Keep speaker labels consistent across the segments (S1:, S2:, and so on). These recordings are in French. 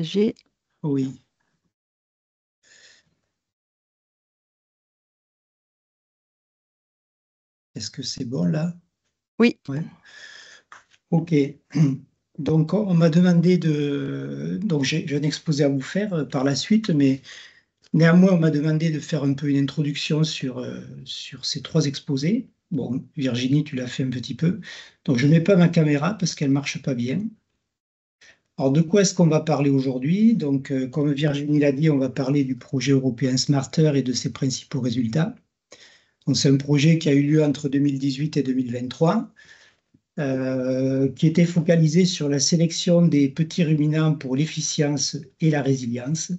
S1: partager.
S2: Oui. Est-ce que c'est bon là?
S1: Oui,
S2: Ouais. Ok. Donc, on m'a demandé de. Donc, j'ai un exposé à vous faire par la suite, mais néanmoins, on m'a demandé de faire un peu une introduction sur ces trois exposés. Bon, Virginie, tu l'as fait un petit peu. Donc, je ne mets pas ma caméra parce qu'elle ne marche pas bien. Alors, de quoi est-ce qu'on va parler aujourd'hui? Donc, comme Virginie l'a dit, on va parler du projet européen Smarter et de ses principaux résultats. Donc, c'est un projet qui a eu lieu entre 2018 et 2023, qui était focalisé sur la sélection des petits ruminants pour l'efficience et la résilience.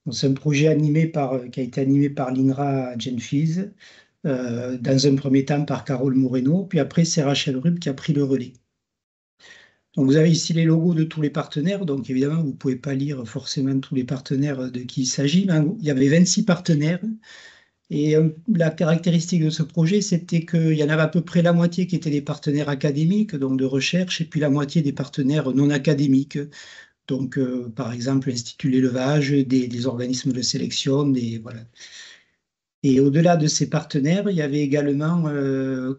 S2: Donc, c'est un projet qui a été animé par l'INRA Genfis, dans un premier temps par Carole Moreno, puis après c'est Rachel Rupp qui a pris le relais. Donc, vous avez ici les logos de tous les partenaires. Donc, évidemment, vous ne pouvez pas lire forcément tous les partenaires de qui il s'agit. Mais il y avait 26 partenaires. Et la caractéristique de ce projet, c'était qu'il y en avait à peu près la moitié qui étaient des partenaires académiques, donc de recherche, et puis la moitié des partenaires non académiques. Donc, par exemple, l'Institut de l'élevage, des organismes de sélection, voilà. Et au-delà de ces partenaires, il y avait également,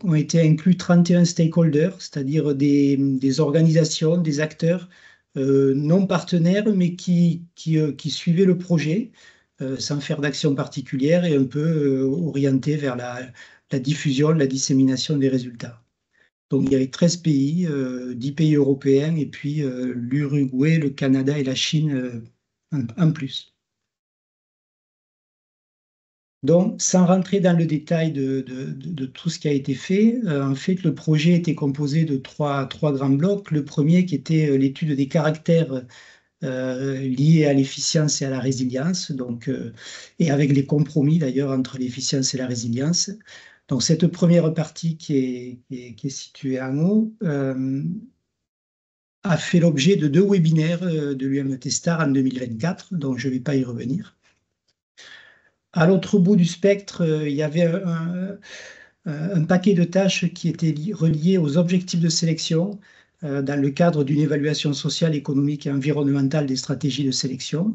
S2: ont été inclus 31 stakeholders, c'est-à-dire des organisations, des acteurs non partenaires, mais qui suivaient le projet sans faire d'action particulière et un peu orientés vers la diffusion, la dissémination des résultats. Donc il y avait 13 pays, 10 pays européens, et puis l'Uruguay, le Canada et la Chine en plus. Donc, sans rentrer dans le détail de tout ce qui a été fait, en fait, le projet était composé de trois grands blocs. Le premier qui était l'étude des caractères liés à l'efficience et à la résilience, donc, et avec les compromis d'ailleurs entre l'efficience et la résilience. Donc, cette première partie qui est située en haut a fait l'objet de 2 webinaires de l'UMT Star en 2024, donc je ne vais pas y revenir. À l'autre bout du spectre, il y avait un paquet de tâches qui étaient reliées aux objectifs de sélection dans le cadre d'une évaluation sociale, économique et environnementale des stratégies de sélection.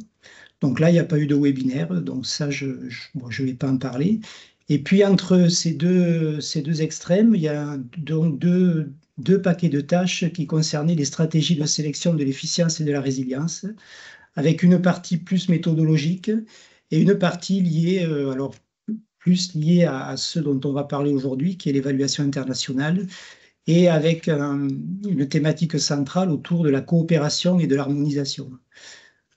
S2: Donc là, il n'y a pas eu de webinaire, donc ça, je ne vais pas en parler. Et puis, entre ces deux extrêmes, il y a donc deux paquets de tâches qui concernaient les stratégies de sélection de l'efficience et de la résilience, avec une partie plus méthodologique et une partie liée, alors plus liée à ce dont on va parler aujourd'hui, qui est l'évaluation internationale, et avec une thématique centrale autour de la coopération et de l'harmonisation.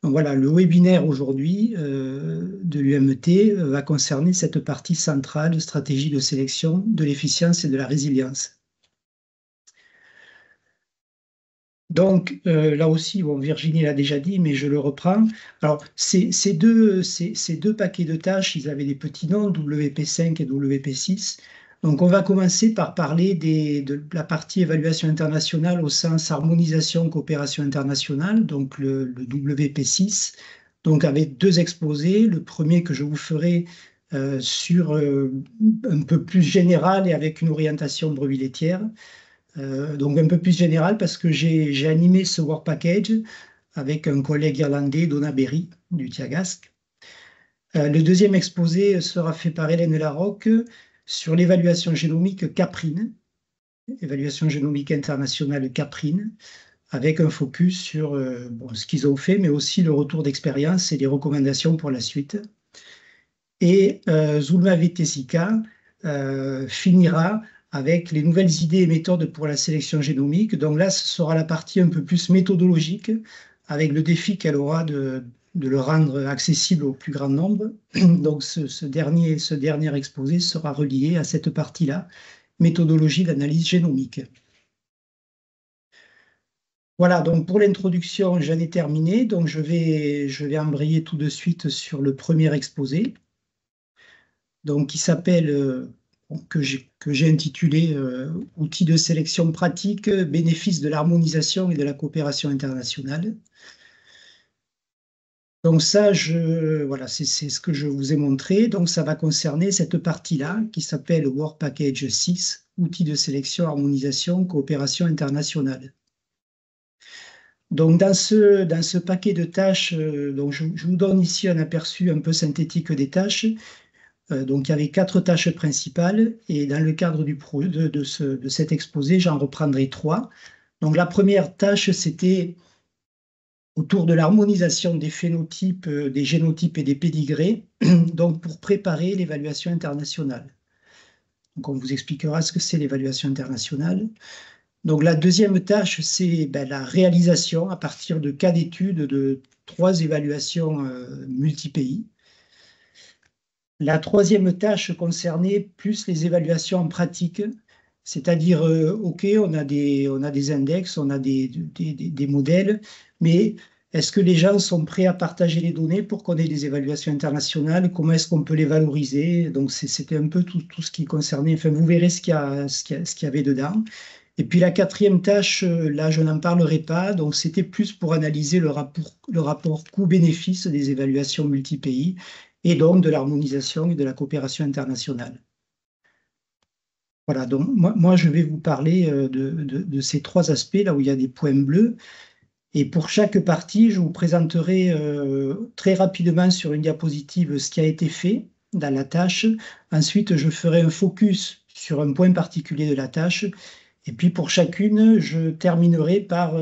S2: Donc voilà, le webinaire aujourd'hui de l'UMT va concerner cette partie centrale, stratégie de sélection, de l'efficience et de la résilience. Donc là aussi, bon, Virginie l'a déjà dit, mais je le reprends. Alors, ces deux paquets de tâches, ils avaient des petits noms, WP5 et WP6. Donc, on va commencer par parler de la partie évaluation internationale au sens harmonisation, coopération internationale, donc le WP6. Donc, avec deux exposés. Le premier que je vous ferai sur un peu plus général et avec une orientation brebis laitière. Donc un peu plus général parce que j'ai animé ce Work Package avec un collègue irlandais, Donna Berry, du Tiagasque. Le deuxième exposé sera fait par Hélène Larocque sur l'évaluation génomique Caprine, évaluation génomique internationale Caprine, avec un focus sur ce qu'ils ont fait, mais aussi le retour d'expérience et les recommandations pour la suite. Et Zulma Vitesica finira avec les nouvelles idées et méthodes pour la sélection génomique. Donc là, ce sera la partie un peu plus méthodologique, avec le défi qu'elle aura de le rendre accessible au plus grand nombre. Donc ce dernier exposé sera relié à cette partie-là, méthodologie d'analyse génomique. Voilà, donc pour l'introduction, j'en ai terminé. Donc je vais embrayer tout de suite sur le premier exposé, donc qui s'appelle que j'ai intitulé Outils de sélection pratique, bénéfices de l'harmonisation et de la coopération internationale. Donc ça, voilà, c'est ce que je vous ai montré. Donc ça va concerner cette partie-là qui s'appelle Work Package 6, Outils de sélection, harmonisation, coopération internationale. Donc, dans ce paquet de tâches, donc je vous donne ici un aperçu un peu synthétique des tâches. Donc, il y avait 4 tâches principales et dans le cadre de cet exposé, j'en reprendrai 3. Donc, la première tâche, c'était autour de l'harmonisation des phénotypes, des génotypes et des pédigrés, donc pour préparer l'évaluation internationale. Donc, on vous expliquera ce que c'est l'évaluation internationale. Donc, la deuxième tâche, c'est la réalisation à partir de cas d'études de 3 évaluations multi-pays. La troisième tâche concernait plus les évaluations en pratique, c'est-à-dire, OK, on a des index, on a des modèles, mais est-ce que les gens sont prêts à partager les données pour qu'on ait des évaluations internationales? Comment est-ce qu'on peut les valoriser? Donc, c'était un peu tout ce qui concernait. Enfin, vous verrez ce qu'il y avait dedans. Et puis la quatrième tâche, là, je n'en parlerai pas. Donc, c'était plus pour analyser le rapport coût-bénéfice des évaluations multi-pays et donc de l'harmonisation et de la coopération internationale. Voilà, donc moi, je vais vous parler de ces 3 aspects, là où il y a des points bleus. Et pour chaque partie, je vous présenterai très rapidement sur une diapositive ce qui a été fait dans la tâche. Ensuite, je ferai un focus sur un point particulier de la tâche. Et puis pour chacune, je terminerai par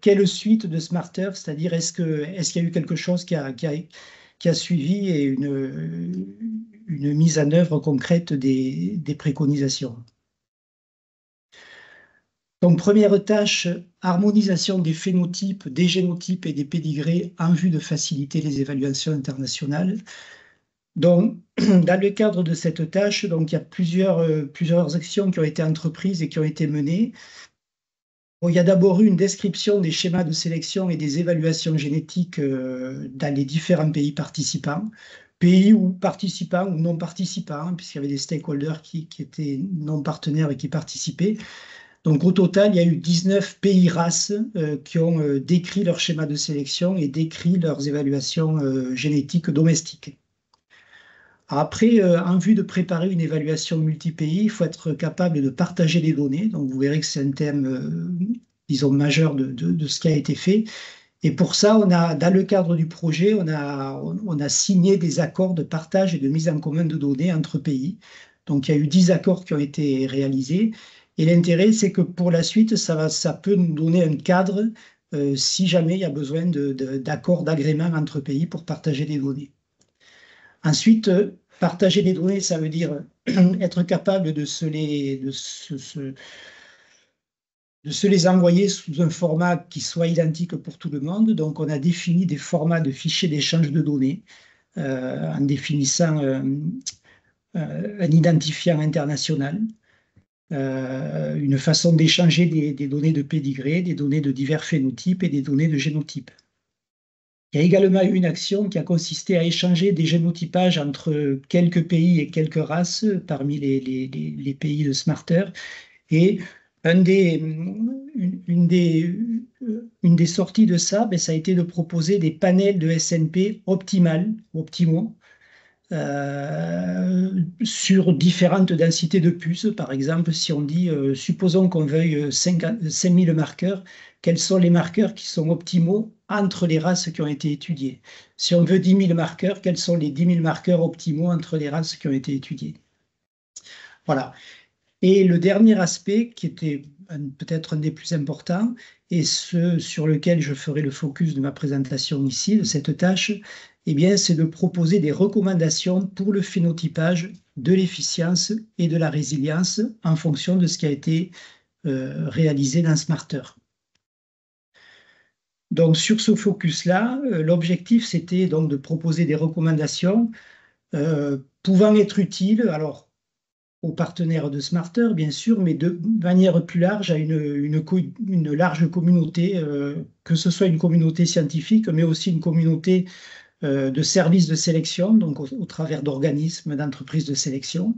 S2: quelle suite de Smarter, c'est-à-dire est-ce qu'il y a eu quelque chose qui a suivi et une mise en œuvre concrète des préconisations. Donc, première tâche, harmonisation des phénotypes, des génotypes et des pédigrés en vue de faciliter les évaluations internationales. Donc, dans le cadre de cette tâche, donc, il y a plusieurs actions qui ont été entreprises et qui ont été menées. Bon, il y a d'abord eu une description des schémas de sélection et des évaluations génétiques dans les différents pays participants, pays ou participants ou non participants, puisqu'il y avait des stakeholders qui étaient non partenaires et qui participaient. Donc au total, il y a eu 19 pays races qui ont décrit leur schéma de sélection et décrit leurs évaluations génétiques domestiques. Après, en vue de préparer une évaluation multi-pays, il faut être capable de partager les données. Donc vous verrez que c'est un thème, disons, majeur de ce qui a été fait. Et pour ça, dans le cadre du projet, on a signé des accords de partage et de mise en commun de données entre pays. Donc il y a eu 10 accords qui ont été réalisés. Et l'intérêt, c'est que pour la suite, ça peut nous donner un cadre si jamais il y a besoin d'accords, d'agréments entre pays pour partager des données. Ensuite, partager les données, ça veut dire être capable de se les envoyer sous un format qui soit identique pour tout le monde. Donc, on a défini des formats de fichiers d'échange de données en définissant un identifiant international, une façon d'échanger des données de pédigré, des données de divers phénotypes et des données de génotypes. Il y a également eu une action qui a consisté à échanger des génotypages entre quelques pays et quelques races parmi les pays de Smarter. Et une des sorties de ça, ça a été de proposer des panels de SNP optimaux, sur différentes densités de puces. Par exemple, si on dit, supposons qu'on veuille 5000 marqueurs, quels sont les marqueurs qui sont optimaux entre les races qui ont été étudiées? Si on veut 10 000 marqueurs, quels sont les 10 000 marqueurs optimaux entre les races qui ont été étudiées? Voilà. Et le dernier aspect, qui était peut-être un des plus importants, et ce sur lequel je ferai le focus de ma présentation ici, de cette tâche, eh bien, c'est de proposer des recommandations pour le phénotypage de l'efficience et de la résilience en fonction de ce qui a été réalisé dans Smarter. Donc, sur ce focus-là, l'objectif, c'était donc de proposer des recommandations pouvant être utiles, alors, aux partenaires de Smarter, bien sûr, mais de manière plus large à une large communauté, que ce soit une communauté scientifique, mais aussi une communauté de services de sélection, donc au travers d'organismes, d'entreprises de sélection.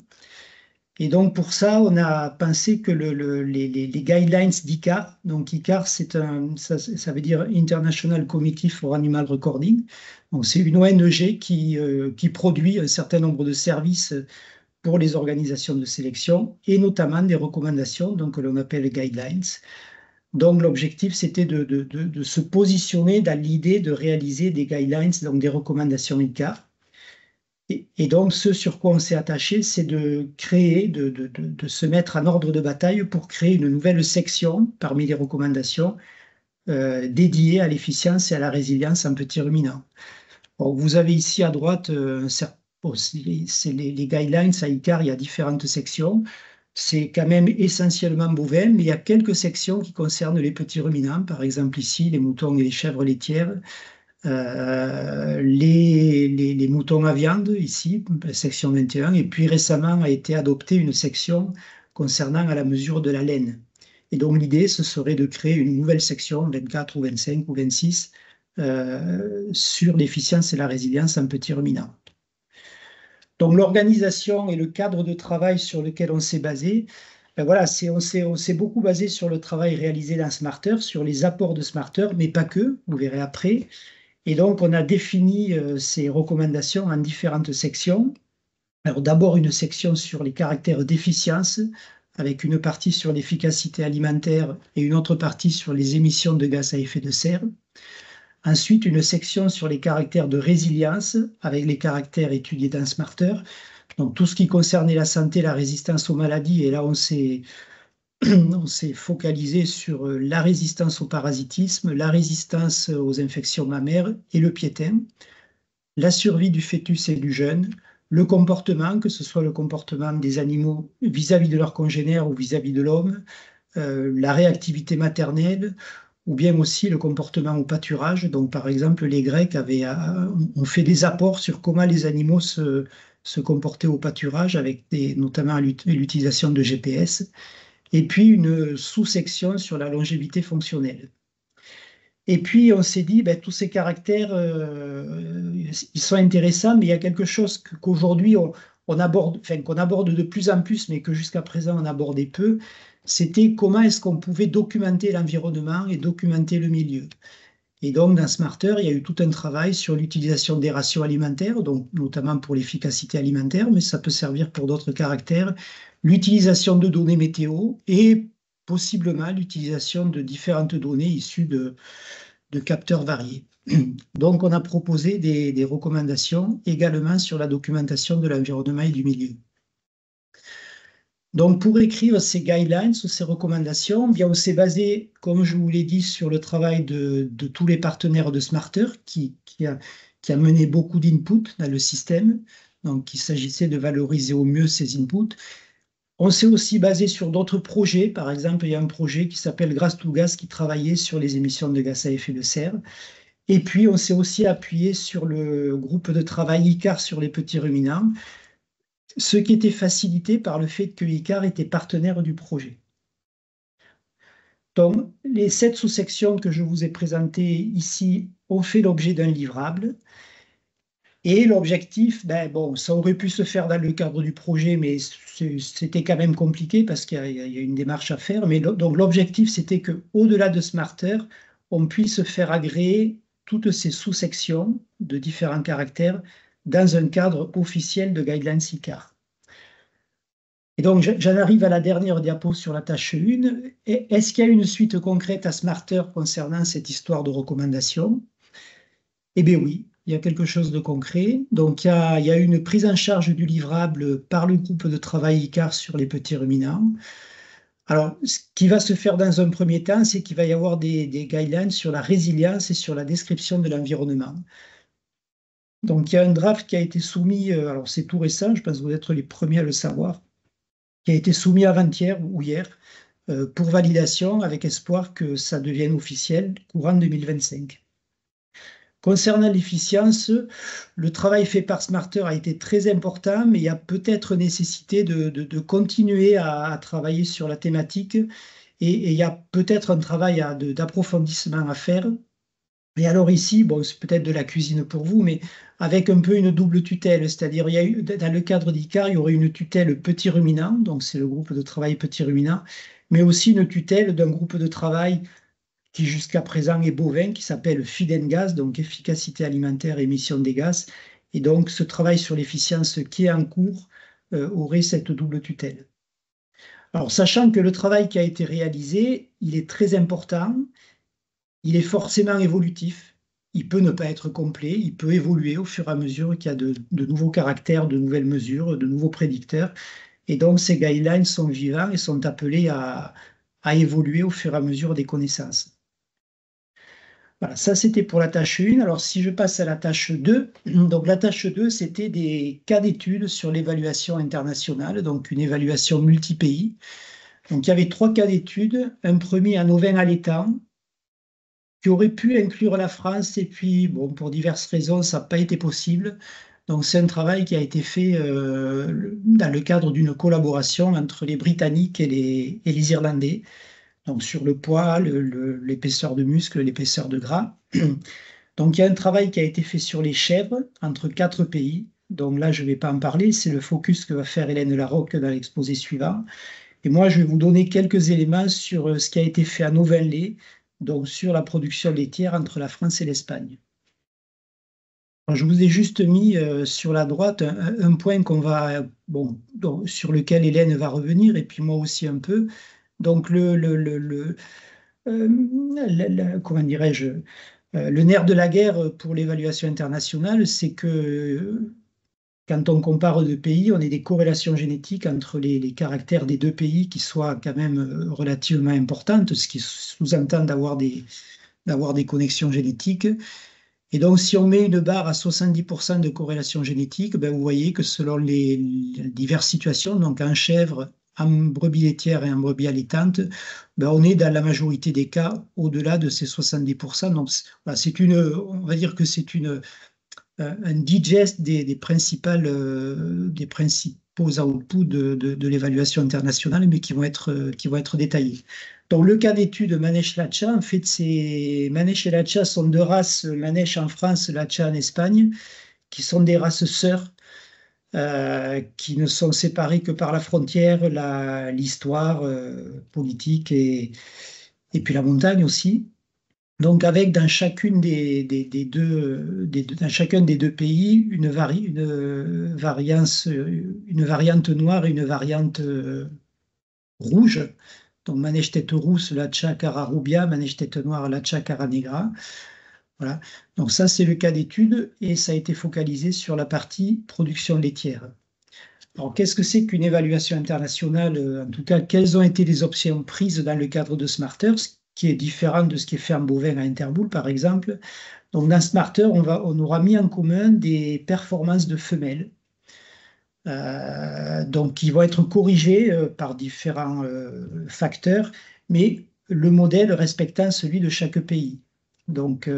S2: Et donc pour ça, on a pensé que les guidelines d'ICAR, donc ICAR, ça veut dire International Committee for Animal Recording, donc c'est une ONG qui produit un certain nombre de services pour les organisations de sélection et notamment des recommandations, donc que l'on appelle guidelines. Donc, l'objectif, c'était de se positionner dans l'idée de réaliser des guidelines, donc des recommandations ICAR. Et donc, ce sur quoi on s'est attaché, c'est de créer, de se mettre en ordre de bataille pour créer une nouvelle section parmi les recommandations dédiée à l'efficience et à la résilience en petits ruminants. Bon, vous avez ici à droite, c'est les guidelines à ICAR, il y a différentes sections. C'est quand même essentiellement bovin, mais il y a quelques sections qui concernent les petits ruminants, par exemple ici, les moutons et les chèvres laitières, les moutons à viande, ici, section 21, et puis récemment a été adoptée une section concernant à la mesure de la laine. Et donc l'idée, ce serait de créer une nouvelle section, 24 ou 25 ou 26, sur l'efficience et la résilience en petits ruminants. Donc l'organisation et le cadre de travail sur lequel on s'est basé, ben voilà, on s'est beaucoup basé sur le travail réalisé dans Smarter, sur les apports de Smarter, mais pas que, vous verrez après. Et donc on a défini ces recommandations en différentes sections. Alors d'abord une section sur les caractères d'efficience, avec une partie sur l'efficacité alimentaire et une autre partie sur les émissions de gaz à effet de serre. Ensuite, une section sur les caractères de résilience, avec les caractères étudiés dans Smarter. Donc, tout ce qui concernait la santé, la résistance aux maladies. Et là, on s'est focalisé sur la résistance au parasitisme, la résistance aux infections mammaires et le piétin, la survie du fœtus et du jeune, le comportement, que ce soit le comportement des animaux vis-à-vis de leurs congénères ou vis-à-vis de l'homme, la réactivité maternelle, ou bien aussi le comportement au pâturage. Donc, par exemple, les Grecs ont fait des apports sur comment les animaux se comportaient au pâturage, avec notamment l'utilisation de GPS, et puis une sous-section sur la longévité fonctionnelle. Et puis, on s'est dit, ben, tous ces caractères, ils sont intéressants, mais il y a quelque chose qu'aujourd'hui, on aborde, enfin, qu'on aborde de plus en plus, mais que jusqu'à présent, on abordait peu, c'était comment est-ce qu'on pouvait documenter l'environnement et documenter le milieu. Et donc, dans Smarter, il y a eu tout un travail sur l'utilisation des ratios alimentaires, donc notamment pour l'efficacité alimentaire, mais ça peut servir pour d'autres caractères, l'utilisation de données météo et possiblement l'utilisation de différentes données issues de capteurs variés. Donc, on a proposé des recommandations également sur la documentation de l'environnement et du milieu. Donc, pour écrire ces guidelines ou ces recommandations, bien, on s'est basé, comme je vous l'ai dit, sur le travail de tous les partenaires de Smarter qui a mené beaucoup d'inputs dans le système. Donc, il s'agissait de valoriser au mieux ces inputs. On s'est aussi basé sur d'autres projets. Par exemple, il y a un projet qui s'appelle Grass2Gas qui travaillait sur les émissions de gaz à effet de serre. Et puis, on s'est aussi appuyé sur le groupe de travail ICAR sur les petits ruminants, ce qui était facilité par le fait que ICAR était partenaire du projet. Donc, les 7 sous-sections que je vous ai présentées ici ont fait l'objet d'un livrable. Et l'objectif, ben bon, ça aurait pu se faire dans le cadre du projet, mais c'était quand même compliqué parce qu'il y a une démarche à faire. Mais donc l'objectif, c'était qu'au-delà de Smarter, on puisse faire agréer toutes ces sous-sections de différents caractères dans un cadre officiel de Guidelines ICAR. Et donc, j'en arrive à la dernière diapo sur la tâche 1. Est-ce qu'il y a une suite concrète à Smarter concernant cette histoire de recommandation? Eh bien oui, il y a quelque chose de concret. Donc, il y a une prise en charge du livrable par le groupe de travail ICAR sur les petits ruminants. Alors, ce qui va se faire dans un premier temps, c'est qu'il va y avoir des guidelines sur la résilience et sur la description de l'environnement. Donc, il y a un draft qui a été soumis, alors c'est tout récent, je pense que vous êtes les premiers à le savoir, qui a été soumis avant-hier ou hier pour validation, avec espoir que ça devienne officiel courant 2025. Concernant l'efficience, le travail fait par Smarter a été très important, mais il y a peut-être nécessité de continuer à travailler sur la thématique et il y a peut-être un travail d'approfondissement à faire. Et alors ici, bon, c'est peut-être de la cuisine pour vous, mais avec un peu une double tutelle, c'est-à-dire il y a eu, dans le cadre d'ICAR, il y aurait une tutelle petit ruminant, donc c'est le groupe de travail petit ruminant, mais aussi une tutelle d'un groupe de travail qui jusqu'à présent est bovin, qui s'appelle FIDENGAS, donc efficacité alimentaire, émission des gaz. Et donc ce travail sur l'efficience qui est en cours aurait cette double tutelle. Alors, sachant que le travail qui a été réalisé, il est très important, il est forcément évolutif. Il peut ne pas être complet, il peut évoluer au fur et à mesure qu'il y a de nouveaux caractères, de nouvelles mesures, de nouveaux prédicteurs. Et donc, ces guidelines sont vivants et sont appelés à évoluer au fur et à mesure des connaissances. Voilà, ça c'était pour la tâche 1. Alors, si je passe à la tâche 2, donc la tâche 2, c'était des cas d'études sur l'évaluation internationale, donc une évaluation multi-pays. Donc, il y avait 3 cas d'études. Un premier en ovin allaitant, qui aurait pu inclure la France, et puis, bon, pour diverses raisons, ça n'a pas été possible. Donc, c'est un travail qui a été fait dans le cadre d'une collaboration entre les Britanniques et les Irlandais, donc sur le poids, l'épaisseur de muscle, l'épaisseur de gras. Donc, il y a un travail qui a été fait sur les chèvres entre 4 pays. Donc là, je ne vais pas en parler, c'est le focus que va faire Hélène Larocque dans l'exposé suivant. Et moi, je vais vous donner quelques éléments sur ce qui a été fait à Novain-lait, donc sur la production laitière entre la France et l'Espagne. Je vous ai juste mis sur la droite un point qu'on va, bon, sur lequel Hélène va revenir, et puis moi aussi un peu. Donc, comment dirais-je, le nerf de la guerre pour l'évaluation internationale, c'est que quand on compare deux pays, on a des corrélations génétiques entre les caractères des deux pays qui soient quand même relativement importantes, ce qui sous-entend d'avoir des connexions génétiques. Et donc, si on met une barre à 70% de corrélation génétique, ben, vous voyez que selon les diverses situations, donc en chèvre, en brebis laitière et en brebis allaitante, ben, on est dans la majorité des cas au-delà de ces 70%. Donc, voilà, on va dire que c'est un digest des principaux outputs de l'évaluation internationale, mais qui vont être détaillés. Donc, le cas d'étude Manèche-Latcha, en fait, Manèche et Latcha sont deux races, Manèche en France, Latcha en Espagne, qui sont des races sœurs, qui ne sont séparées que par la frontière, l'histoire politique et puis la montagne aussi. Donc, avec dans chacune dans chacun des deux pays une variante noire et une variante rouge. Donc, Manèche tête rousse, Latcha cara rubia, Manèche tête noire, Latcha cara negra. Voilà. Donc, ça, c'est le cas d'étude et ça a été focalisé sur la partie production laitière. Alors, qu'est-ce que c'est qu'une évaluation internationale? En tout cas, quelles ont été les options prises dans le cadre de Smarter, ce qui est différent de ce qui est fait en bovin à Interboule, par exemple. Donc, dans Smarter, on aura mis en commun des performances de femelles, donc qui vont être corrigées par différents facteurs, mais le modèle respectant celui de chaque pays. Donc,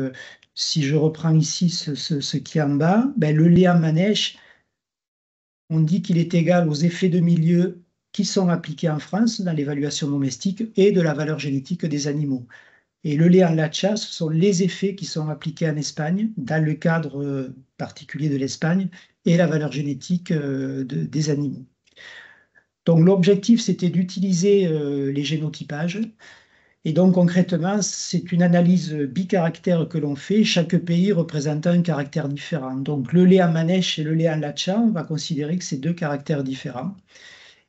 S2: si je reprends ici ce qui est en bas, ben, le lait en manèche, on dit qu'il est égal aux effets de milieu qui sont appliqués en France dans l'évaluation domestique et de la valeur génétique des animaux. Et le lait en latcha, ce sont les effets qui sont appliqués en Espagne dans le cadre particulier de l'Espagne et la valeur génétique des animaux. Donc l'objectif, c'était d'utiliser les génotypages. Et donc concrètement, c'est une analyse bicaractère que l'on fait, chaque pays représentant un caractère différent. Donc le lait en manèche et le lait en latcha, on va considérer que c'est deux caractères différents.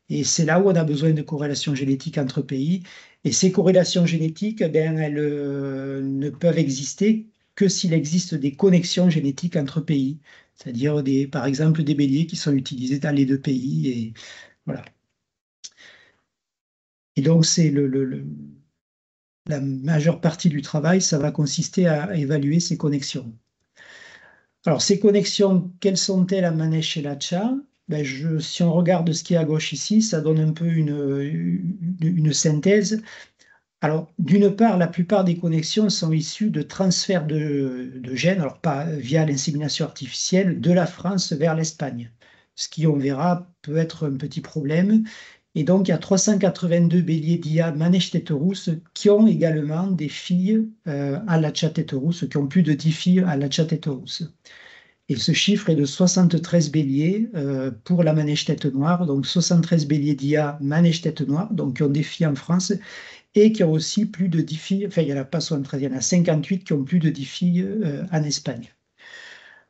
S2: Et c'est là où on a besoin de corrélations génétiques entre pays. Et ces corrélations génétiques, eh bien, elles ne peuvent exister que s'il existe des connexions génétiques entre pays. C'est-à-dire, par exemple, des béliers qui sont utilisés dans les deux pays. Et, voilà. Et donc, c'est la majeure partie du travail, ça va consister à évaluer ces connexions. Alors, ces connexions, quelles sont-elles à Manèche et Latcha? Ben, si on regarde ce qui est à gauche ici, ça donne un peu une synthèse. Alors, d'une part, la plupart des connexions sont issues de transferts de gènes, alors pas via l'insémination artificielle, de la France vers l'Espagne. Ce qui, on verra, peut être un petit problème. Et donc, il y a 382 béliers d'IA Manèche tête rousse qui ont également des filles à Latcha tête rousse, qui ont plus de 10 filles à Latcha tête rousse. Et ce chiffre est de 73 béliers pour la Manèche tête noire, donc 73 béliers d'IA Manèche tête noire, donc qui ont des filles en France et qui ont aussi plus de 10 filles, enfin il n'y en a pas 73, il y en a 58 qui ont plus de 10 filles en Espagne.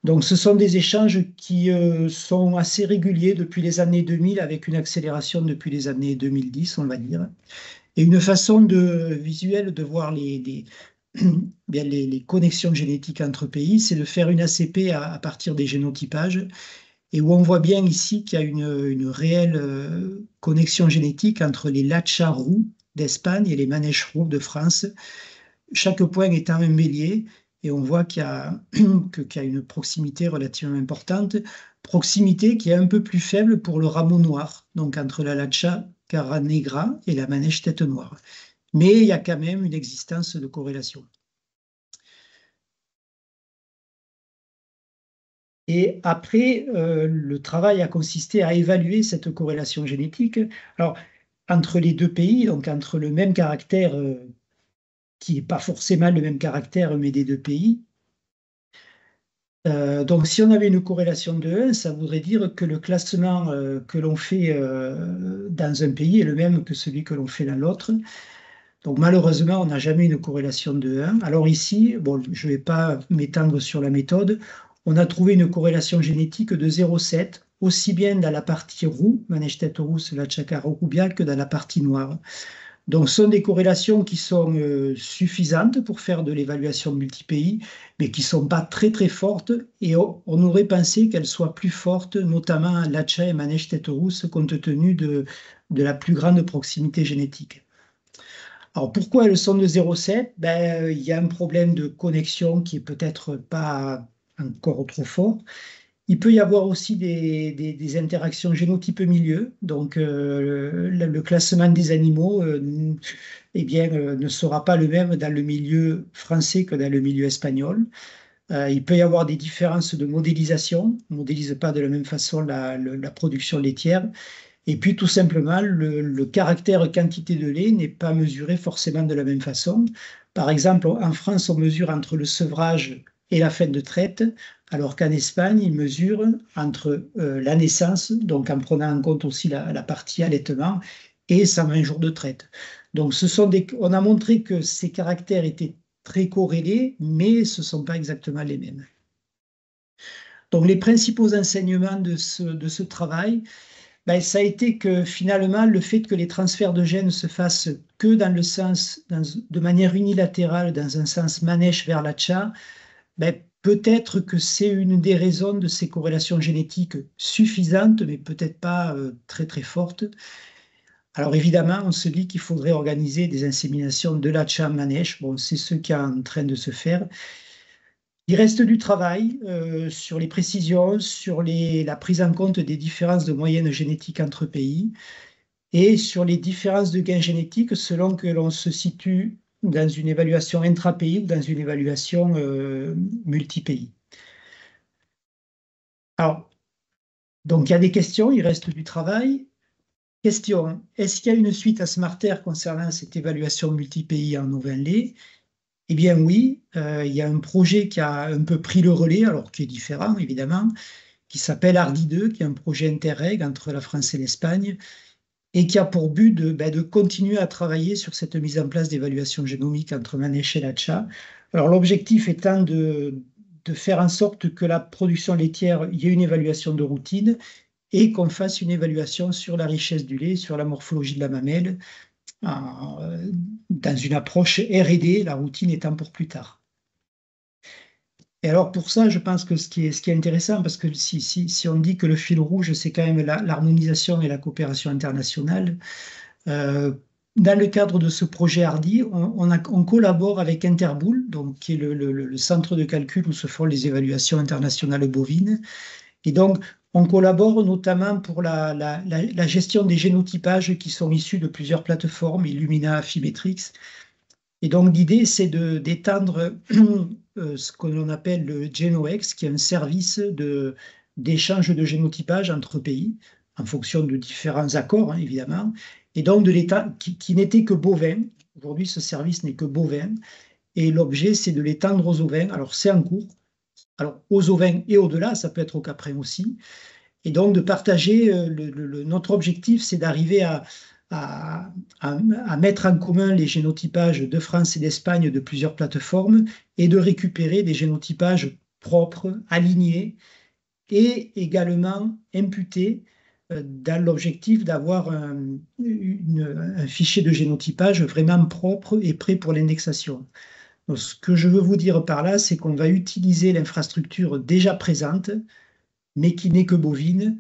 S2: Donc, ce sont des échanges qui sont assez réguliers depuis les années 2000, avec une accélération depuis les années 2010, on va dire. Et une façon visuelle de voir bien, les connexions génétiques entre pays, c'est de faire une ACP à partir des génotypages, et où on voit bien ici qu'il y a une réelle connexion génétique entre les Lachas roux d'Espagne et les Manèches roux de France, chaque point étant un bélier, et on voit qu'il y a, qu'il y a une proximité relativement importante, proximité qui est un peu plus faible pour le rameau noir, donc entre la Lacha cara negra et la Manèche tête noire. Mais il y a quand même une existence de corrélation. Et après, le travail a consisté à évaluer cette corrélation génétique. Alors, entre les deux pays, donc entre le même caractère, qui n'est pas forcément le même caractère, mais des deux pays. Donc, si on avait une corrélation de 1, ça voudrait dire que le classement que l'on fait dans un pays est le même que celui que l'on fait dans l'autre. Donc, malheureusement, on n'a jamais une corrélation de 1. Alors ici, bon, je ne vais pas m'étendre sur la méthode, on a trouvé une corrélation génétique de 0,7, aussi bien dans la partie roux, Manèche tête rousse, la Chakara roubia, que dans la partie noire. Donc, ce sont des corrélations qui sont suffisantes pour faire de l'évaluation multi-pays, mais qui ne sont pas très très fortes. Et on aurait pensé qu'elles soient plus fortes, notamment Lacha et Manèche tête rousse, compte tenu de la plus grande proximité génétique. Alors, pourquoi elles sont de 0,7? Ben, il y a un problème de connexion qui est peut-être pas encore trop fort. Il peut y avoir aussi des interactions génotype milieu. Donc, le classement des animaux eh bien, ne sera pas le même dans le milieu français que dans le milieu espagnol. Il peut y avoir des différences de modélisation. On ne modélise pas de la même façon la production laitière. Et puis, tout simplement, le caractère quantité de lait n'est pas mesuré forcément de la même façon. Par exemple, en France, on mesure entre le sevrage et la fin de traite, alors qu'en Espagne, il mesure entre la naissance, donc en prenant en compte aussi la partie allaitement, et 120 jours de traite. Donc, on a montré que ces caractères étaient très corrélés, mais ce ne sont pas exactement les mêmes. Donc, les principaux enseignements de ce travail, ben, ça a été que finalement, le fait que les transferts de gènes se fassent que dans le sens, de manière unilatérale, dans un sens manèche vers Lacha, ben, peut-être que c'est une des raisons de ces corrélations génétiques suffisantes, mais peut-être pas très très fortes. Alors évidemment, on se dit qu'il faudrait organiser des inséminations de Lacha manèche. Bon, c'est ce qui est en train de se faire. Il reste du travail sur les précisions, sur la prise en compte des différences de moyenne génétique entre pays et sur les différences de gains génétiques selon que l'on se situe dans une évaluation intra-pays ou dans une évaluation multi-pays. Alors, donc il y a des questions, il reste du travail. Question, est-ce qu'il y a une suite à Smarter concernant cette évaluation multi-pays en ovin lait? Eh bien oui, il y a un projet qui a un peu pris le relais, alors qui est différent évidemment, qui s'appelle Hardy 2, qui est un projet interreg entre la France et l'Espagne, et qui a pour but de continuer à travailler sur cette mise en place d'évaluation génomique entre Manèche et Lacha. Alors l'objectif étant de faire en sorte que la production laitière, il y ait une évaluation de routine et qu'on fasse une évaluation sur la richesse du lait, sur la morphologie de la mamelle, dans une approche R&D, la routine étant pour plus tard. Et alors pour ça, je pense que ce qui est intéressant, parce que si on dit que le fil rouge, c'est quand même l'harmonisation et la coopération internationale, dans le cadre de ce projet Hardy, on collabore avec Interbool, donc, qui est le centre de calcul où se font les évaluations internationales bovines. Et donc, on collabore notamment pour la gestion des génotypages qui sont issus de plusieurs plateformes, Illumina, Affymetrix. Et donc, l'idée, c'est d'étendre ce que l'on appelle le GenoX, qui est un service d'échange de génotypage entre pays, en fonction de différents accords, hein, évidemment, et donc de l'État qui n'était que bovin. Aujourd'hui, ce service n'est que bovin, et l'objet, c'est de l'étendre aux ovins. Alors, c'est en cours. Alors, aux ovins et au-delà, ça peut être au caprin aussi. Et donc, de partager, notre objectif, c'est d'arriver à mettre en commun les génotypages de France et d'Espagne de plusieurs plateformes et de récupérer des génotypages propre, aligné et également imputé dans l'objectif d'avoir un fichier de génotypage vraiment propre et prêt pour l'indexation. Donc, ce que je veux vous dire par là, c'est qu'on va utiliser l'infrastructure déjà présente, mais qui n'est que bovine,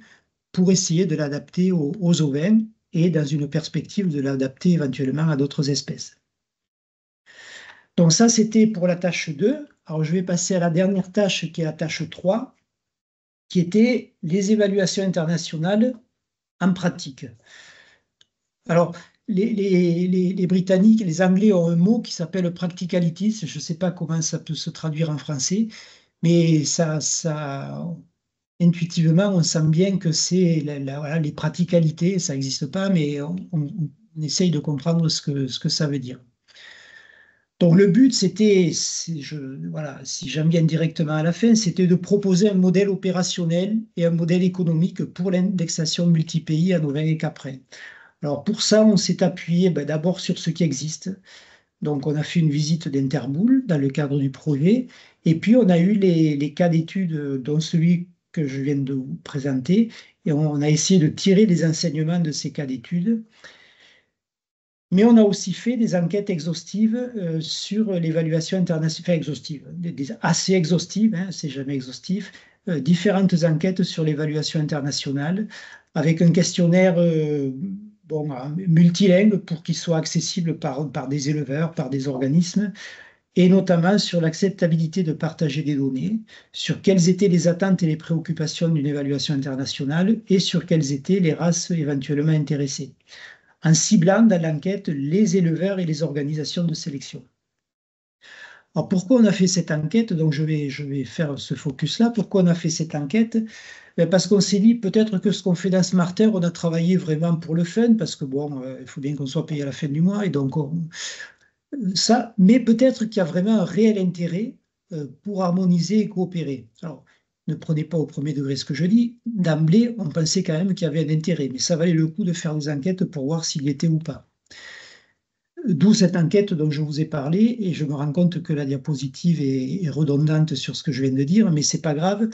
S2: pour essayer de l'adapter aux ovins et dans une perspective de l'adapter éventuellement à d'autres espèces. Donc ça, c'était pour la tâche 2. Alors je vais passer à la dernière tâche qui est la tâche 3, qui était les évaluations internationales en pratique. Alors, les Britanniques, les Anglais ont un mot qui s'appelle practicalities. Je ne sais pas comment ça peut se traduire en français, mais intuitivement, on sent bien que c'est voilà, les practicalités. Ça n'existe pas, mais on essaye de comprendre ce que ça veut dire. Donc le but, c'était, voilà, si j'en viens directement à la fin, c'était de proposer un modèle opérationnel et un modèle économique pour l'indexation multi-pays en ovins et caprins. Alors pour ça, on s'est appuyé d'abord sur ce qui existe. Donc on a fait une visite d'Interboule dans le cadre du projet, et puis on a eu les cas d'études, dont celui que je viens de vous présenter, et on a essayé de tirer des enseignements de ces cas d'études. Mais on a aussi fait des enquêtes exhaustives sur l'évaluation internationale, enfin exhaustives, assez exhaustives, hein, c'est jamais exhaustif, différentes enquêtes sur l'évaluation internationale, avec un questionnaire multilingue pour qu'il soit accessible par des éleveurs, par des organismes, et notamment sur l'acceptabilité de partager des données, sur quelles étaient les attentes et les préoccupations d'une évaluation internationale, et sur quelles étaient les races éventuellement intéressées, en ciblant dans l'enquête les éleveurs et les organisations de sélection. Alors pourquoi on a fait cette enquête? Donc je vais faire ce focus-là. Pourquoi on a fait cette enquête? Parce qu'on s'est dit peut-être que ce qu'on fait dans Smarter, on a travaillé vraiment pour le fun, parce que bon, il faut bien qu'on soit payé à la fin du mois, et donc ça, mais peut-être qu'il y a vraiment un réel intérêt pour harmoniser et coopérer. Alors, ne prenez pas au premier degré ce que je dis. D'emblée, on pensait quand même qu'il y avait un intérêt, mais ça valait le coup de faire des enquêtes pour voir s'il y était ou pas. D'où cette enquête dont je vous ai parlé, et je me rends compte que la diapositive est redondante sur ce que je viens de dire, mais c'est pas grave.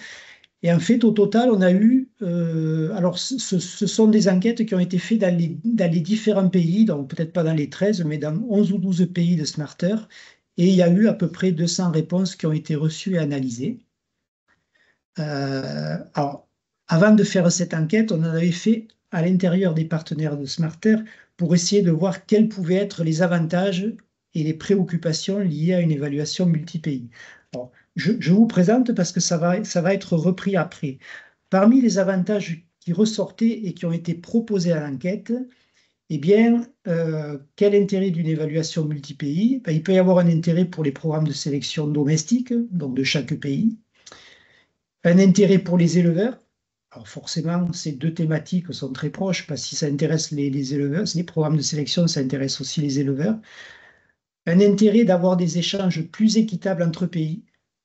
S2: Et en fait, au total, on a eu, alors ce sont des enquêtes qui ont été faites dans les différents pays, donc peut-être pas dans les 13, mais dans 11 ou 12 pays de Smarter, et il y a eu à peu près 200 réponses qui ont été reçues et analysées. Alors, avant de faire cette enquête, on en avait fait à l'intérieur des partenaires de Smarter pour essayer de voir quels pouvaient être les avantages et les préoccupations liées à une évaluation multi-pays. Alors, je vous présente parce que ça va être repris après. Parmi les avantages qui ressortaient et qui ont été proposés à l'enquête, eh bien, quel intérêt d'une évaluation multi-pays? Il peut y avoir un intérêt pour les programmes de sélection domestiques, donc de chaque pays, un intérêt pour les éleveurs. Alors forcément, ces deux thématiques sont très proches, parce que si ça intéresse les éleveurs, les programmes de sélection, ça intéresse aussi les éleveurs. Un intérêt d'avoir des échanges plus équitables entre pays.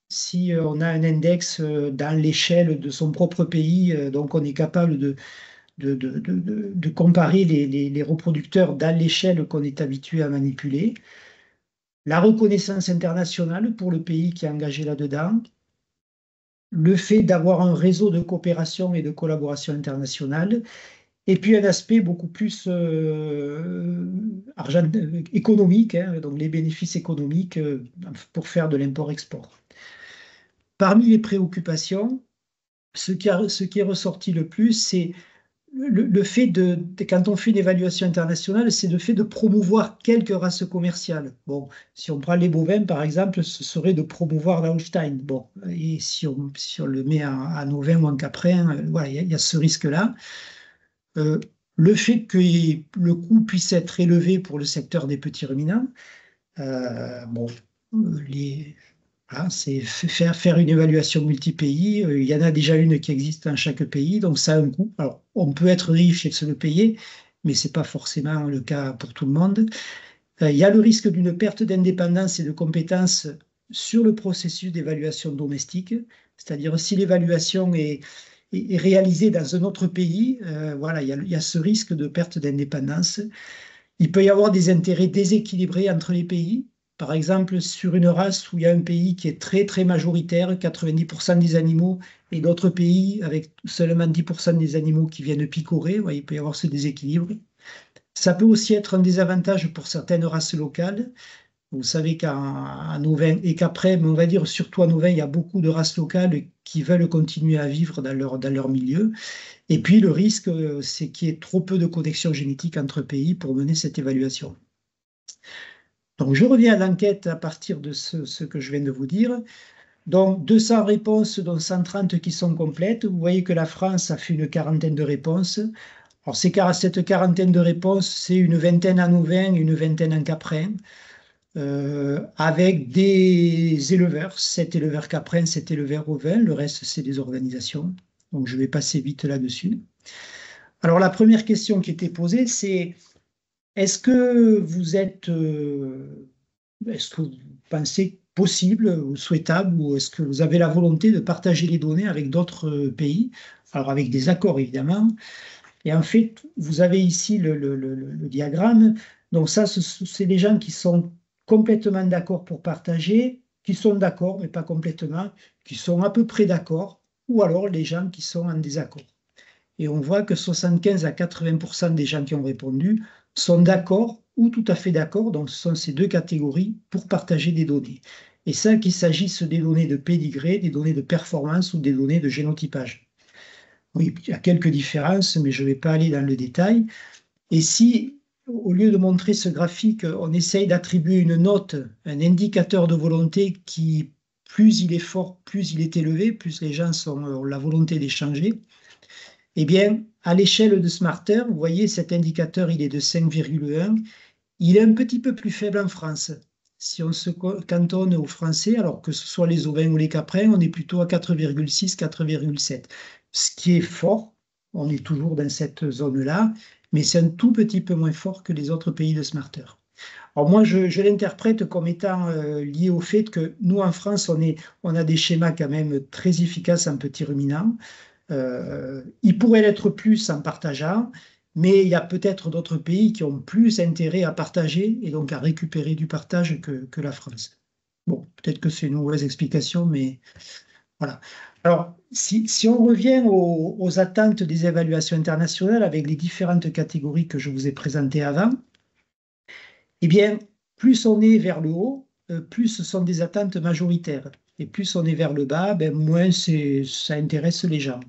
S2: Si on a un index dans l'échelle de son propre pays, donc on est capable de comparer les reproducteurs dans l'échelle qu'on est habitué à manipuler. La reconnaissance internationale pour le pays qui est engagé là-dedans. Le fait d'avoir un réseau de coopération et de collaboration internationale, et puis un aspect beaucoup plus économique, hein, donc les bénéfices économiques pour faire de l'import-export. Parmi les préoccupations, ce qui est ressorti le plus, c'est le fait quand on fait une évaluation internationale, c'est le fait de promouvoir quelques races commerciales. Bon, si on prend les bovins, par exemple, ce serait de promouvoir l'Holstein. Bon, et si on le met en ovin ou en caprin, voilà, il y a ce risque-là. Le fait que le coût puisse être élevé pour le secteur des petits ruminants, bon, voilà, c'est faire une évaluation multi-pays. Il y en a déjà une qui existe dans chaque pays, donc ça a un coût. Alors, on peut être riche et se le payer, mais ce n'est pas forcément le cas pour tout le monde. Il y a le risque d'une perte d'indépendance et de compétences sur le processus d'évaluation domestique, c'est-à-dire si l'évaluation est réalisée dans un autre pays, voilà, il y a ce risque de perte d'indépendance. Il peut y avoir des intérêts déséquilibrés entre les pays. Par exemple, sur une race où il y a un pays qui est très très majoritaire, 90% des animaux, et d'autres pays avec seulement 10% des animaux qui viennent picorer, ouais, il peut y avoir ce déséquilibre. Ça peut aussi être un désavantage pour certaines races locales. Vous savez qu'à Novain et qu'après, mais on va dire surtout à Novain, il y a beaucoup de races locales qui veulent continuer à vivre dans leur milieu. Et puis le risque, c'est qu'il y ait trop peu de connexion génétique entre pays pour mener cette évaluation. Donc je reviens à l'enquête à partir de ce que je viens de vous dire. Donc 200 réponses, dont 130 qui sont complètes. Vous voyez que la France a fait une quarantaine de réponses. Alors cette quarantaine de réponses, c'est une vingtaine en ovin, une vingtaine en caprin, avec des éleveurs, 7 éleveurs caprins, 7 éleveurs ovins, le reste c'est des organisations. Donc je vais passer vite là-dessus. Alors la première question qui était posée, c'est est-ce que est-ce que vous pensez possible ou souhaitable, ou est-ce que vous avez la volonté de partager les données avec d'autres pays? Alors avec des accords évidemment. Et en fait, vous avez ici le diagramme. Donc ça, c'est des gens qui sont complètement d'accord pour partager, qui sont d'accord, mais pas complètement, qui sont à peu près d'accord, ou alors les gens qui sont en désaccord. Et on voit que 75 à 80% des gens qui ont répondu sont d'accord ou tout à fait d'accord. Donc ce sont ces deux catégories pour partager des données. Et ça, qu'il s'agisse des données de pédigré, des données de performance ou des données de génotypage. Oui, il y a quelques différences, mais je ne vais pas aller dans le détail. Et si, au lieu de montrer ce graphique, on essaye d'attribuer une note, un indicateur de volonté qui, plus il est fort, plus il est élevé, plus les gens ont la volonté d'échanger, eh bien, à l'échelle de Smarter, vous voyez, cet indicateur, il est de 5,1. Il est un petit peu plus faible en France. Si on se cantonne aux Français, alors que ce soit les ovins ou les caprins, on est plutôt à 4,6, 4,7. Ce qui est fort, on est toujours dans cette zone-là, mais c'est un tout petit peu moins fort que les autres pays de Smarter. Alors moi, je l'interprète comme étant lié au fait que nous, en France, on a des schémas quand même très efficaces en petits ruminants. Il pourrait l'être plus en partageant, mais il y a peut-être d'autres pays qui ont plus intérêt à partager et donc à récupérer du partage que la France. Bon, peut-être que c'est une mauvaise explication, mais voilà. Alors, si on revient aux attentes des évaluations internationales avec les différentes catégories que je vous ai présentées avant, eh bien, plus on est vers le haut, plus ce sont des attentes majoritaires. Et plus on est vers le bas, ben, moins ça intéresse les gens.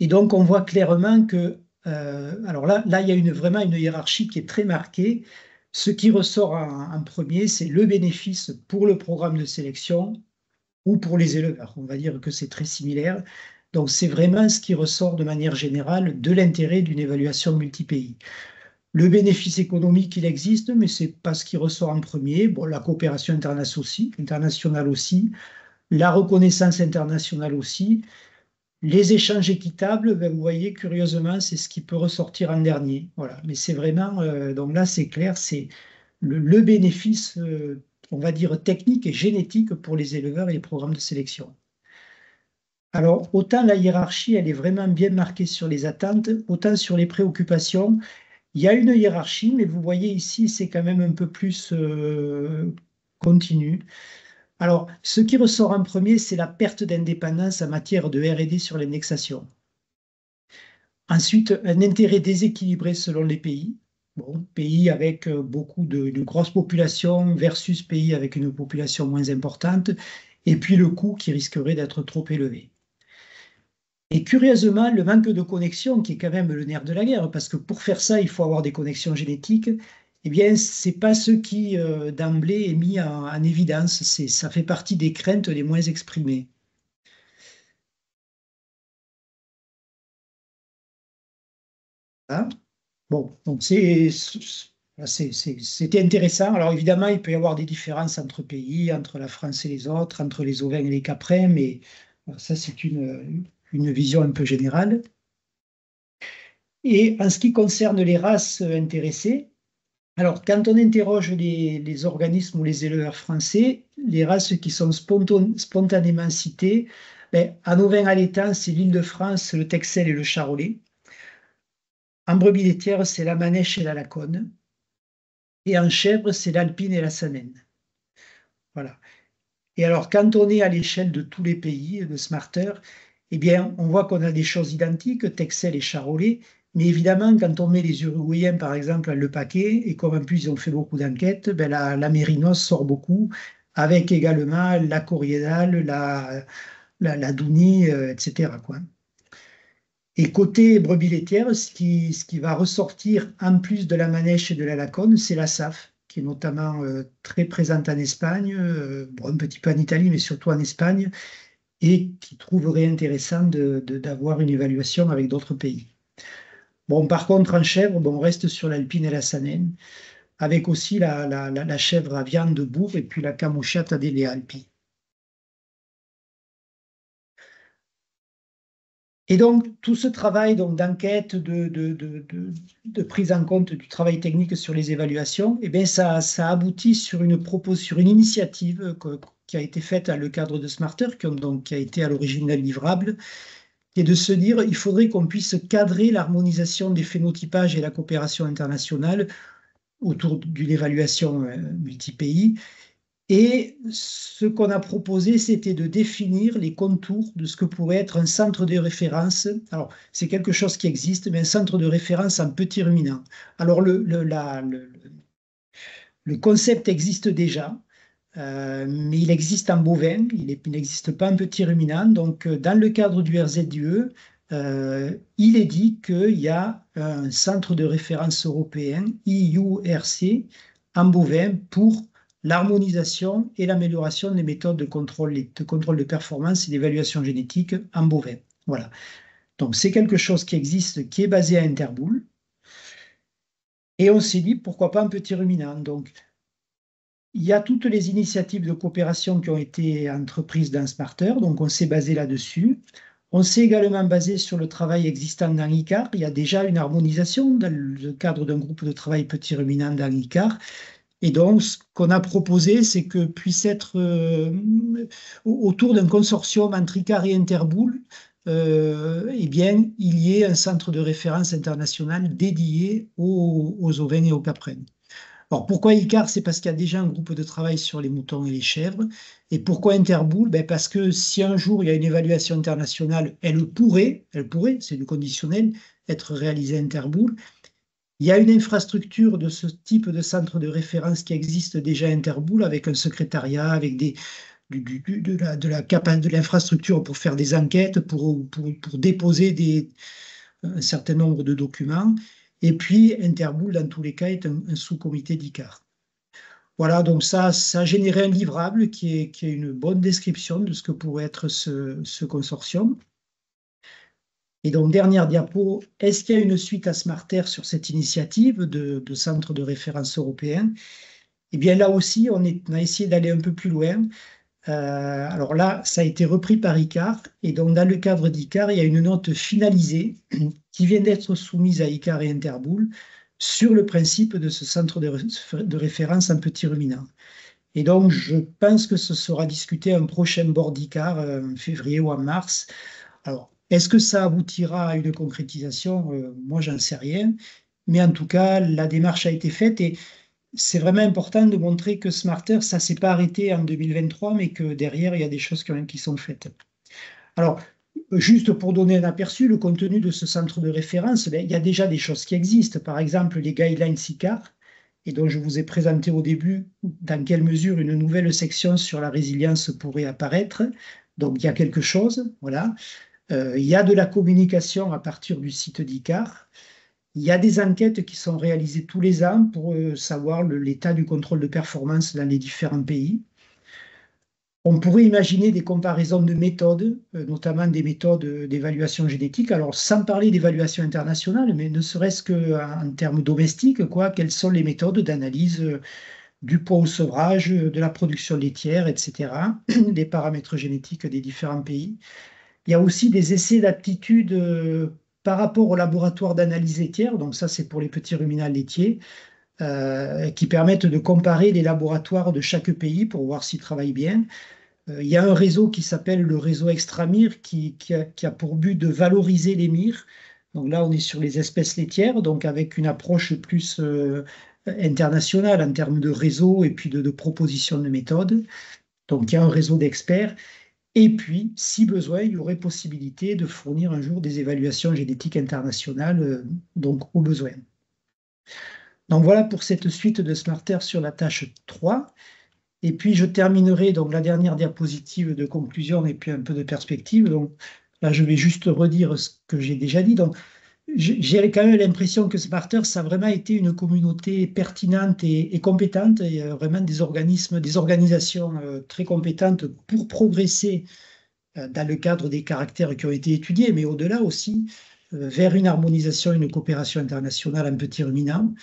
S2: Et donc, on voit clairement que, alors là, il y a vraiment une hiérarchie qui est très marquée. Ce qui ressort en premier, c'est le bénéfice pour le programme de sélection ou pour les éleveurs. On va dire que c'est très similaire. Donc, c'est vraiment ce qui ressort de manière générale de l'intérêt d'une évaluation multi-pays. Le bénéfice économique, il existe, mais ce n'est pas ce qui ressort en premier. Bon, la coopération internationale aussi, la reconnaissance internationale aussi. Les échanges équitables, ben, vous voyez, curieusement, c'est ce qui peut ressortir en dernier. Voilà. Mais c'est vraiment, donc là, c'est clair, c'est le bénéfice, on va dire, technique et génétique pour les éleveurs et les programmes de sélection. Alors, autant la hiérarchie, elle est vraiment bien marquée sur les attentes, autant sur les préoccupations, il y a une hiérarchie, mais vous voyez ici, c'est quand même un peu plus continu. Alors, ce qui ressort en premier, c'est la perte d'indépendance en matière de R&D sur l'indexation. Ensuite, un intérêt déséquilibré selon les pays. Bon, pays avec beaucoup de grosses populations versus pays avec une population moins importante. Et puis le coût qui risquerait d'être trop élevé. Et curieusement, le manque de connexion, qui est quand même le nerf de la guerre, parce que pour faire ça, il faut avoir des connexions génétiques, eh bien, ce n'est pas ce qui, d'emblée, est mis en évidence. Ça fait partie des craintes les moins exprimées. Hein. Bon, donc c'était intéressant. Alors évidemment, il peut y avoir des différences entre pays, entre la France et les autres, entre les ovins et les caprins, mais ça, c'est une vision un peu générale. Et en ce qui concerne les races intéressées, alors quand on interroge les organismes ou les éleveurs français, les races qui sont spontanément citées, ben, en ovin allaitant, c'est l'Île-de-France, le Texel et le Charolais. En brebis laitière, c'est la Manèche et la Laconne. Et en chèvre, c'est l'alpine et la sanaine. Voilà. Et alors, quand on est à l'échelle de tous les pays de Smarter, eh bien, on voit qu'on a des choses identiques, Texel et Charolais, mais évidemment, quand on met les Uruguayens, par exemple, dans le paquet, et comme en plus ils ont fait beaucoup d'enquêtes, ben la Mérinos sort beaucoup, avec également la Coriédale, la Douni, etc., quoi. Et côté brebis laitière, ce qui va ressortir en plus de la manèche et de la laconne, c'est la SAF, qui est notamment très présente en Espagne, bon, un petit peu en Italie, mais surtout en Espagne, et qui trouverait intéressant d'avoir une évaluation avec d'autres pays. Bon, par contre, en chèvre, bon, on reste sur l'alpine et la sanenne, avec aussi la chèvre à viande de bourre et puis la camosciata delle Alpi. Et donc, tout ce travail donc, d'enquête, de prise en compte du travail technique sur les évaluations, eh bien, ça aboutit sur sur une initiative qui a été faite dans le cadre de Smarter, qui a été à l'origine d'un livrable, qui est de se dire il faudrait qu'on puisse cadrer l'harmonisation des phénotypages et la coopération internationale autour d'une évaluation multi-pays. Et ce qu'on a proposé, c'était de définir les contours de ce que pourrait être un centre de référence. Alors, c'est quelque chose qui existe, mais un centre de référence en petit ruminant. Alors, le concept existe déjà, mais il existe en bovin, il n'existe pas en petit ruminant. Donc, dans le cadre du RZUE, il est dit qu'il y a un centre de référence européen, IURC, en bovin pour l'harmonisation et l'amélioration des méthodes de contrôle de performance et d'évaluation génétique en bovin. Voilà. Donc, c'est quelque chose qui existe, qui est basé à Interboule. Et on s'est dit, pourquoi pas un petit ruminant? Donc, il y a toutes les initiatives de coopération qui ont été entreprises dans Smarter, donc on s'est basé là-dessus. On s'est également basé sur le travail existant dans ICAR. Il y a déjà une harmonisation dans le cadre d'un groupe de travail petit ruminant dans ICAR. Et donc, ce qu'on a proposé, c'est que puisse être autour d'un consortium entre ICAR et Interboule, eh bien, il y ait un centre de référence international dédié aux ovins et aux caprins. Alors, pourquoi ICAR? C'est parce qu'il y a déjà un groupe de travail sur les moutons et les chèvres. Et pourquoi Interboule? Ben parce que si un jour il y a une évaluation internationale, elle pourrait, c'est du conditionnel, être réalisée à Interboule. Il y a une infrastructure de ce type de centre de référence qui existe déjà à Interboule, avec un secrétariat, avec de l'infrastructure pour faire des enquêtes, pour déposer un certain nombre de documents. Et puis, Interboule, dans tous les cas, est un sous-comité d'ICAR. Voilà, donc ça a généré un livrable qui est une bonne description de ce que pourrait être ce consortium. Et donc, dernière diapo, est-ce qu'il y a une suite à Smarter sur cette initiative de centre de référence européen? Eh bien, là aussi, on a essayé d'aller un peu plus loin. Alors là, ça a été repris par ICAR. Et donc, dans le cadre d'ICAR, il y a une note finalisée qui vient d'être soumise à ICAR et Interboule sur le principe de ce centre de référence en petit ruminant. Et donc, je pense que ce sera discuté à un prochain board d'ICAR en février ou en mars. Alors, est-ce que ça aboutira à une concrétisation? Moi, j'en sais rien. Mais en tout cas, la démarche a été faite et c'est vraiment important de montrer que Smarter, ça ne s'est pas arrêté en 2023, mais que derrière, il y a des choses qui sont faites. Alors, juste pour donner un aperçu, le contenu de ce centre de référence, ben, il y a déjà des choses qui existent. Par exemple, les guidelines ICAR, et dont je vous ai présenté au début dans quelle mesure une nouvelle section sur la résilience pourrait apparaître. Donc, il y a quelque chose, voilà. Il y a de la communication à partir du site d'ICAR. Il y a des enquêtes qui sont réalisées tous les ans pour savoir l'état du contrôle de performance dans les différents pays. On pourrait imaginer des comparaisons de méthodes, notamment des méthodes d'évaluation génétique. Alors, sans parler d'évaluation internationale, mais ne serait-ce qu'en termes domestiques, quelles sont les méthodes d'analyse du poids au sevrage, de la production laitière, etc., des paramètres génétiques des différents pays. Il y a aussi des essais d'aptitude par rapport au laboratoire d'analyse laitière, donc ça c'est pour les petits ruminants laitiers, qui permettent de comparer les laboratoires de chaque pays pour voir s'ils travaillent bien. Il y a un réseau qui s'appelle le réseau Extramir qui a pour but de valoriser les mires. Donc là, on est sur les espèces laitières, donc avec une approche plus international en termes de réseau et puis de proposition de méthodes. Donc, il y a un réseau d'experts. Et puis, si besoin, il y aurait possibilité de fournir un jour des évaluations génétiques internationales, donc au besoin. Donc voilà pour cette suite de Smarter sur la tâche 3. Et puis, je terminerai donc la dernière diapositive de conclusion et puis un peu de perspective. Donc là, je vais juste redire ce que j'ai déjà dit. Donc, j'ai quand même l'impression que Smarter, ça a vraiment été une communauté pertinente et compétente, et vraiment des organismes, des organisations très compétentes pour progresser dans le cadre des caractères qui ont été étudiés, mais au-delà aussi, vers une harmonisation, une coopération internationale en petits ruminants.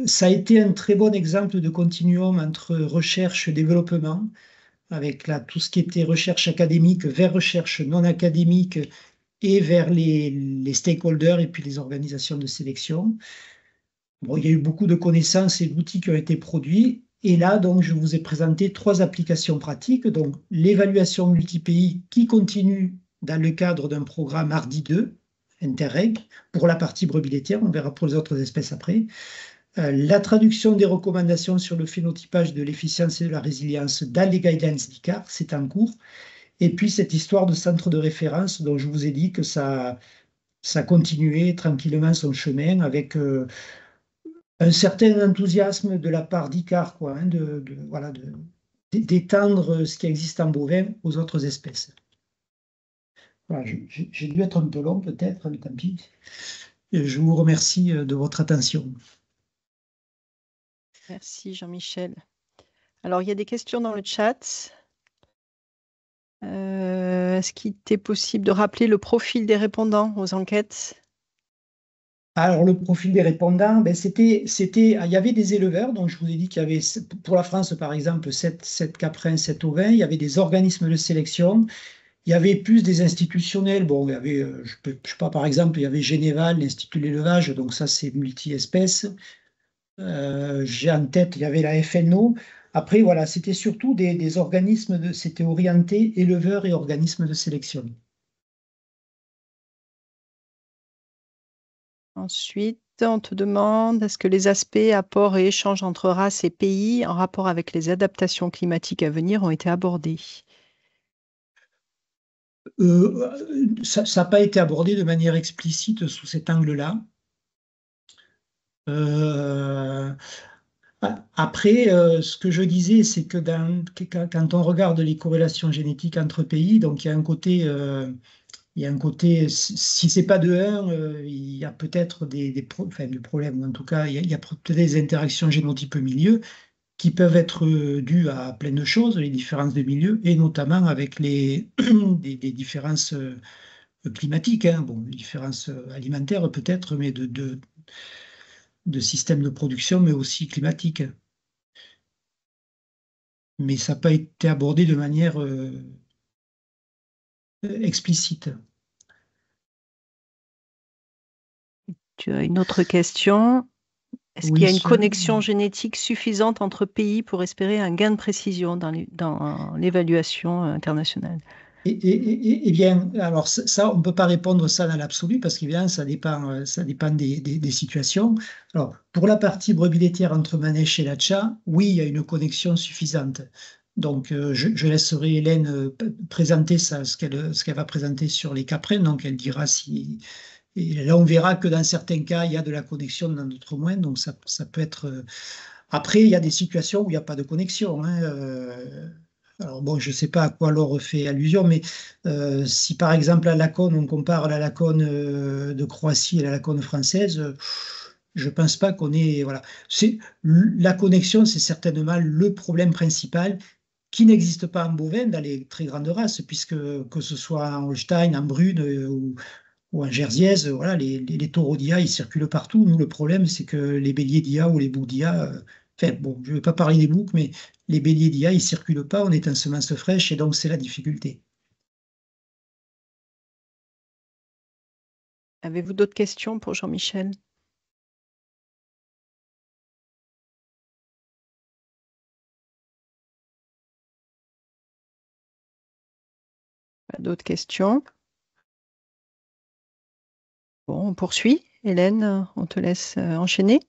S2: Ça a été un très bon exemple de continuum entre recherche et développement, avec là, tout ce qui était recherche académique vers recherche non académique et vers les stakeholders et puis les organisations de sélection. Bon, il y a eu beaucoup de connaissances et d'outils qui ont été produits. Et là, donc, je vous ai présenté 3 applications pratiques. Donc, l'évaluation multi-pays qui continue dans le cadre d'un programme HARDI 2, Interreg, pour la partie brebis laitière. On verra pour les autres espèces après. La traduction des recommandations sur le phénotypage de l'efficience et de la résilience dans les guidelines d'ICAR, c'est en cours. Et puis, cette histoire de centre de référence dont je vous ai dit que ça continuait tranquillement son chemin avec un certain enthousiasme de la part d'ICAR, quoi, hein, voilà, d'étendre ce qui existe en bovin aux autres espèces. Voilà, j'ai dû être un peu long peut-être, mais tant pis. Je vous remercie de votre attention.
S1: Merci Jean-Michel. Alors, il y a des questions dans le chat. Est-ce qu'il était possible de rappeler le profil des répondants aux enquêtes?
S2: Alors, le profil des répondants, ben, il y avait des éleveurs, donc je vous ai dit qu'il y avait, pour la France par exemple, 7 caprins, 7 ovins, il y avait des organismes de sélection, il y avait plus des institutionnels, bon, il y avait, je sais pas, par exemple, il y avait Généval, l'Institut de l'élevage, donc ça c'est multi-espèces. J'ai en tête, il y avait la FNO. Après, voilà, c'était surtout des organismes, c'était orienté éleveurs et organismes de sélection.
S1: Ensuite, on te demande, est-ce que les aspects apports et échanges entre races et pays en rapport avec les adaptations climatiques à venir ont été abordés?
S2: Ça n'a pas été abordé de manière explicite sous cet angle-là. Après, ce que je disais, c'est que quand on regarde les corrélations génétiques entre pays, donc il y a un côté, si c'est pas de 1, il y a peut-être enfin, des problèmes, en tout cas, il y a peut-être des interactions génotypes milieu qui peuvent être dues à plein de choses, les différences de milieu, et notamment avec des différences climatiques, hein. Bon, les différences alimentaires peut-être, mais de systèmes de production, mais aussi climatiques. Mais ça n'a pas été abordé de manière explicite.
S1: Tu as une autre question. Est-ce qu'il y a une connexion génétique suffisante entre pays pour espérer un gain de précision dans l'évaluation internationale?
S2: Eh bien, alors ça, on ne peut pas répondre ça dans l'absolu parce qu'évidemment, ça dépend des situations. Alors, pour la partie brebis laitière entre Manèche et Latcha, oui, il y a une connexion suffisante. Donc, je laisserai Hélène présenter ça, ce qu'elle va présenter sur les caprins. Donc, elle dira si. Et là, on verra que dans certains cas, il y a de la connexion, dans d'autres moins. Donc, ça peut être. Après, il y a des situations où il n'y a pas de connexion, hein. Alors bon, je ne sais pas à quoi Laure fait allusion, mais si par exemple à Laconne, on compare la Laconne de Croatie et la Laconne française, je ne pense pas qu'on ait. Voilà. La connexion, c'est certainement le problème principal qui n'existe pas en bovin dans les très grandes races, puisque que ce soit en Holstein, en Brune ou en Jersiaise, voilà, les taureaux d'IA, ils circulent partout. Nous, le problème, c'est que les béliers d'IA ou les boucs d'IA, enfin, bon, je ne vais pas parler des boucs, mais les béliers d'IA, ils ne circulent pas, on est en semence fraîche, et donc c'est la difficulté.
S1: Avez-vous d'autres questions pour Jean-Michel? Pas d'autres questions? Bon, on poursuit. Hélène, on te laisse enchaîner.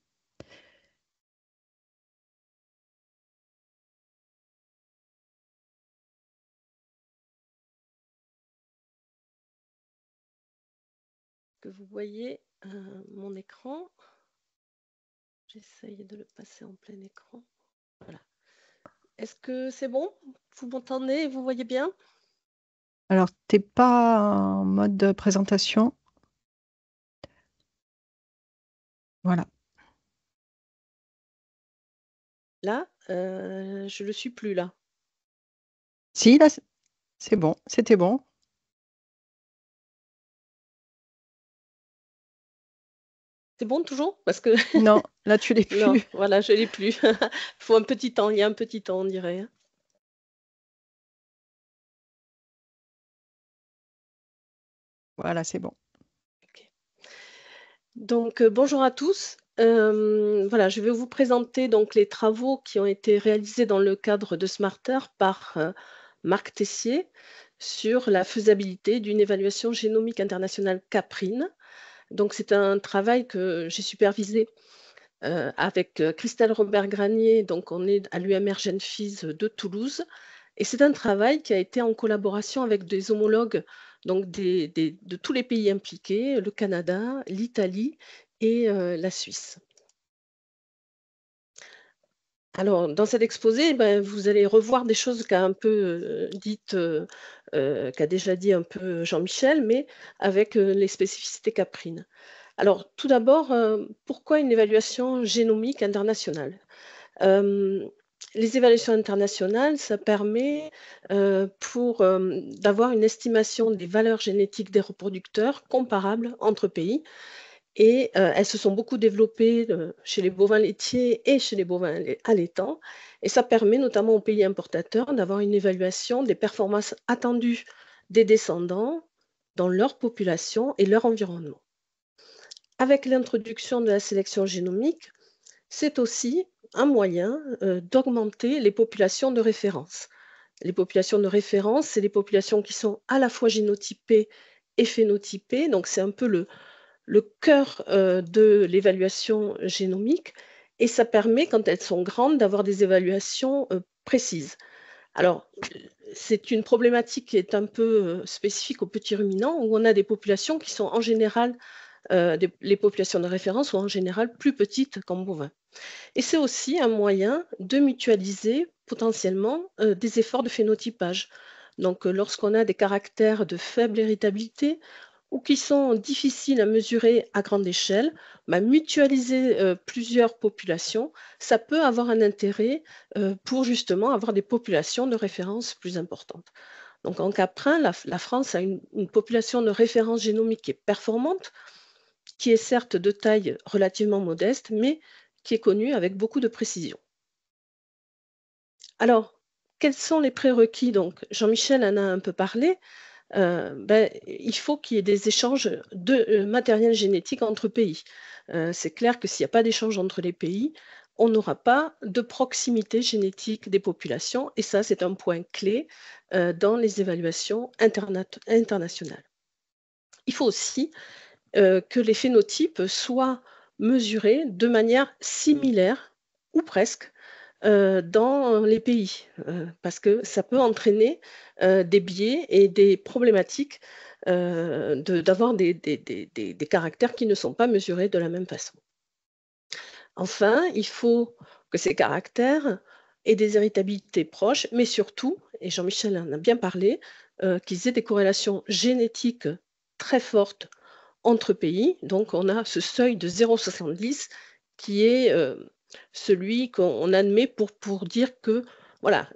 S3: que vous voyez mon écran. J'essaye de le passer en plein écran. Voilà. Est-ce que c'est bon? Vous m'entendez? Vous voyez bien?
S1: Alors, tu n'es pas en mode de présentation. Voilà.
S3: Là, je ne le suis plus là.
S1: Si, là, c'est bon. C'était bon.
S3: C'est bon toujours? Parce que
S1: Non, là, tu l'es plus.
S3: non, voilà, je l'ai plus. Il faut un petit temps, il y a un petit temps, on dirait. Hein.
S1: Voilà, c'est bon.
S3: Okay. Donc, bonjour à tous. Voilà, je vais vous présenter donc les travaux qui ont été réalisés dans le cadre de Smarter par Marc Tessier sur la faisabilité d'une évaluation génomique internationale CAPRINE. Donc, c'est un travail que j'ai supervisé avec Christelle Robert-Granier. Donc, on est à l'UMR Genfis de Toulouse. Et c'est un travail qui a été en collaboration avec des homologues donc de tous les pays impliqués, le Canada, l'Italie et la Suisse. Alors, dans cet exposé, ben, vous allez revoir des choses qu'a un peu qu'a déjà dit un peu Jean-Michel, mais avec les spécificités caprines. Alors, tout d'abord, pourquoi une évaluation génomique internationale? Les évaluations internationales, ça permet d'avoir une estimation des valeurs génétiques des reproducteurs comparables entre pays. Et elles se sont beaucoup développées chez les bovins laitiers et chez les bovins allaitants. Et ça permet notamment aux pays importateurs d'avoir une évaluation des performances attendues des descendants dans leur population et leur environnement. Avec l'introduction de la sélection génomique, c'est aussi un moyen d'augmenter les populations de référence. Les populations de référence, c'est les populations qui sont à la fois génotypées et phénotypées. Donc, c'est un peu le cœur de l'évaluation génomique. Et ça permet, quand elles sont grandes, d'avoir des évaluations précises. Alors, c'est une problématique qui est un peu spécifique aux petits ruminants, où on a des populations qui sont en général, les populations de référence sont en général plus petites qu'en bovin. Et c'est aussi un moyen de mutualiser potentiellement des efforts de phénotypage. Donc, lorsqu'on a des caractères de faible héritabilité ou qui sont difficiles à mesurer à grande échelle, bah, mutualiser plusieurs populations, ça peut avoir un intérêt pour justement avoir des populations de référence plus importantes. Donc, en caprin, la France a une population de référence génomique qui est performante, qui est certes de taille relativement modeste, mais qui est connue avec beaucoup de précision. Alors, quels sont les prérequis? Donc, Jean-Michel en a un peu parlé. Il faut qu'il y ait des échanges de matériel génétique entre pays. C'est clair que s'il n'y a pas d'échange entre les pays, on n'aura pas de proximité génétique des populations, et ça, c'est un point clé dans les évaluations internationales. Il faut aussi que les phénotypes soient mesurés de manière similaire, ou presque, dans les pays, parce que ça peut entraîner des biais et des problématiques d'avoir des caractères qui ne sont pas mesurés de la même façon. Enfin, il faut que ces caractères aient des héritabilités proches, mais surtout, et Jean-Michel en a bien parlé, qu'ils aient des corrélations génétiques très fortes entre pays. Donc, on a ce seuil de 0,70 qui est celui qu'on admet pour dire que, voilà,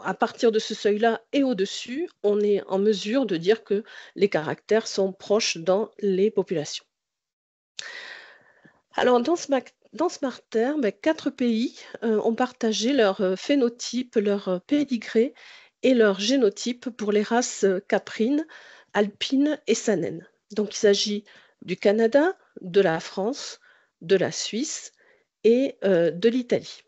S3: à partir de ce seuil-là et au-dessus, on est en mesure de dire que les caractères sont proches dans les populations. Alors, dans Smarter, 4 pays ont partagé leur phénotype, leur pédigré et leur génotype pour les races caprines, alpines et saanen. Donc, il s'agit du Canada, de la France, de la Suisse et de l'Italie.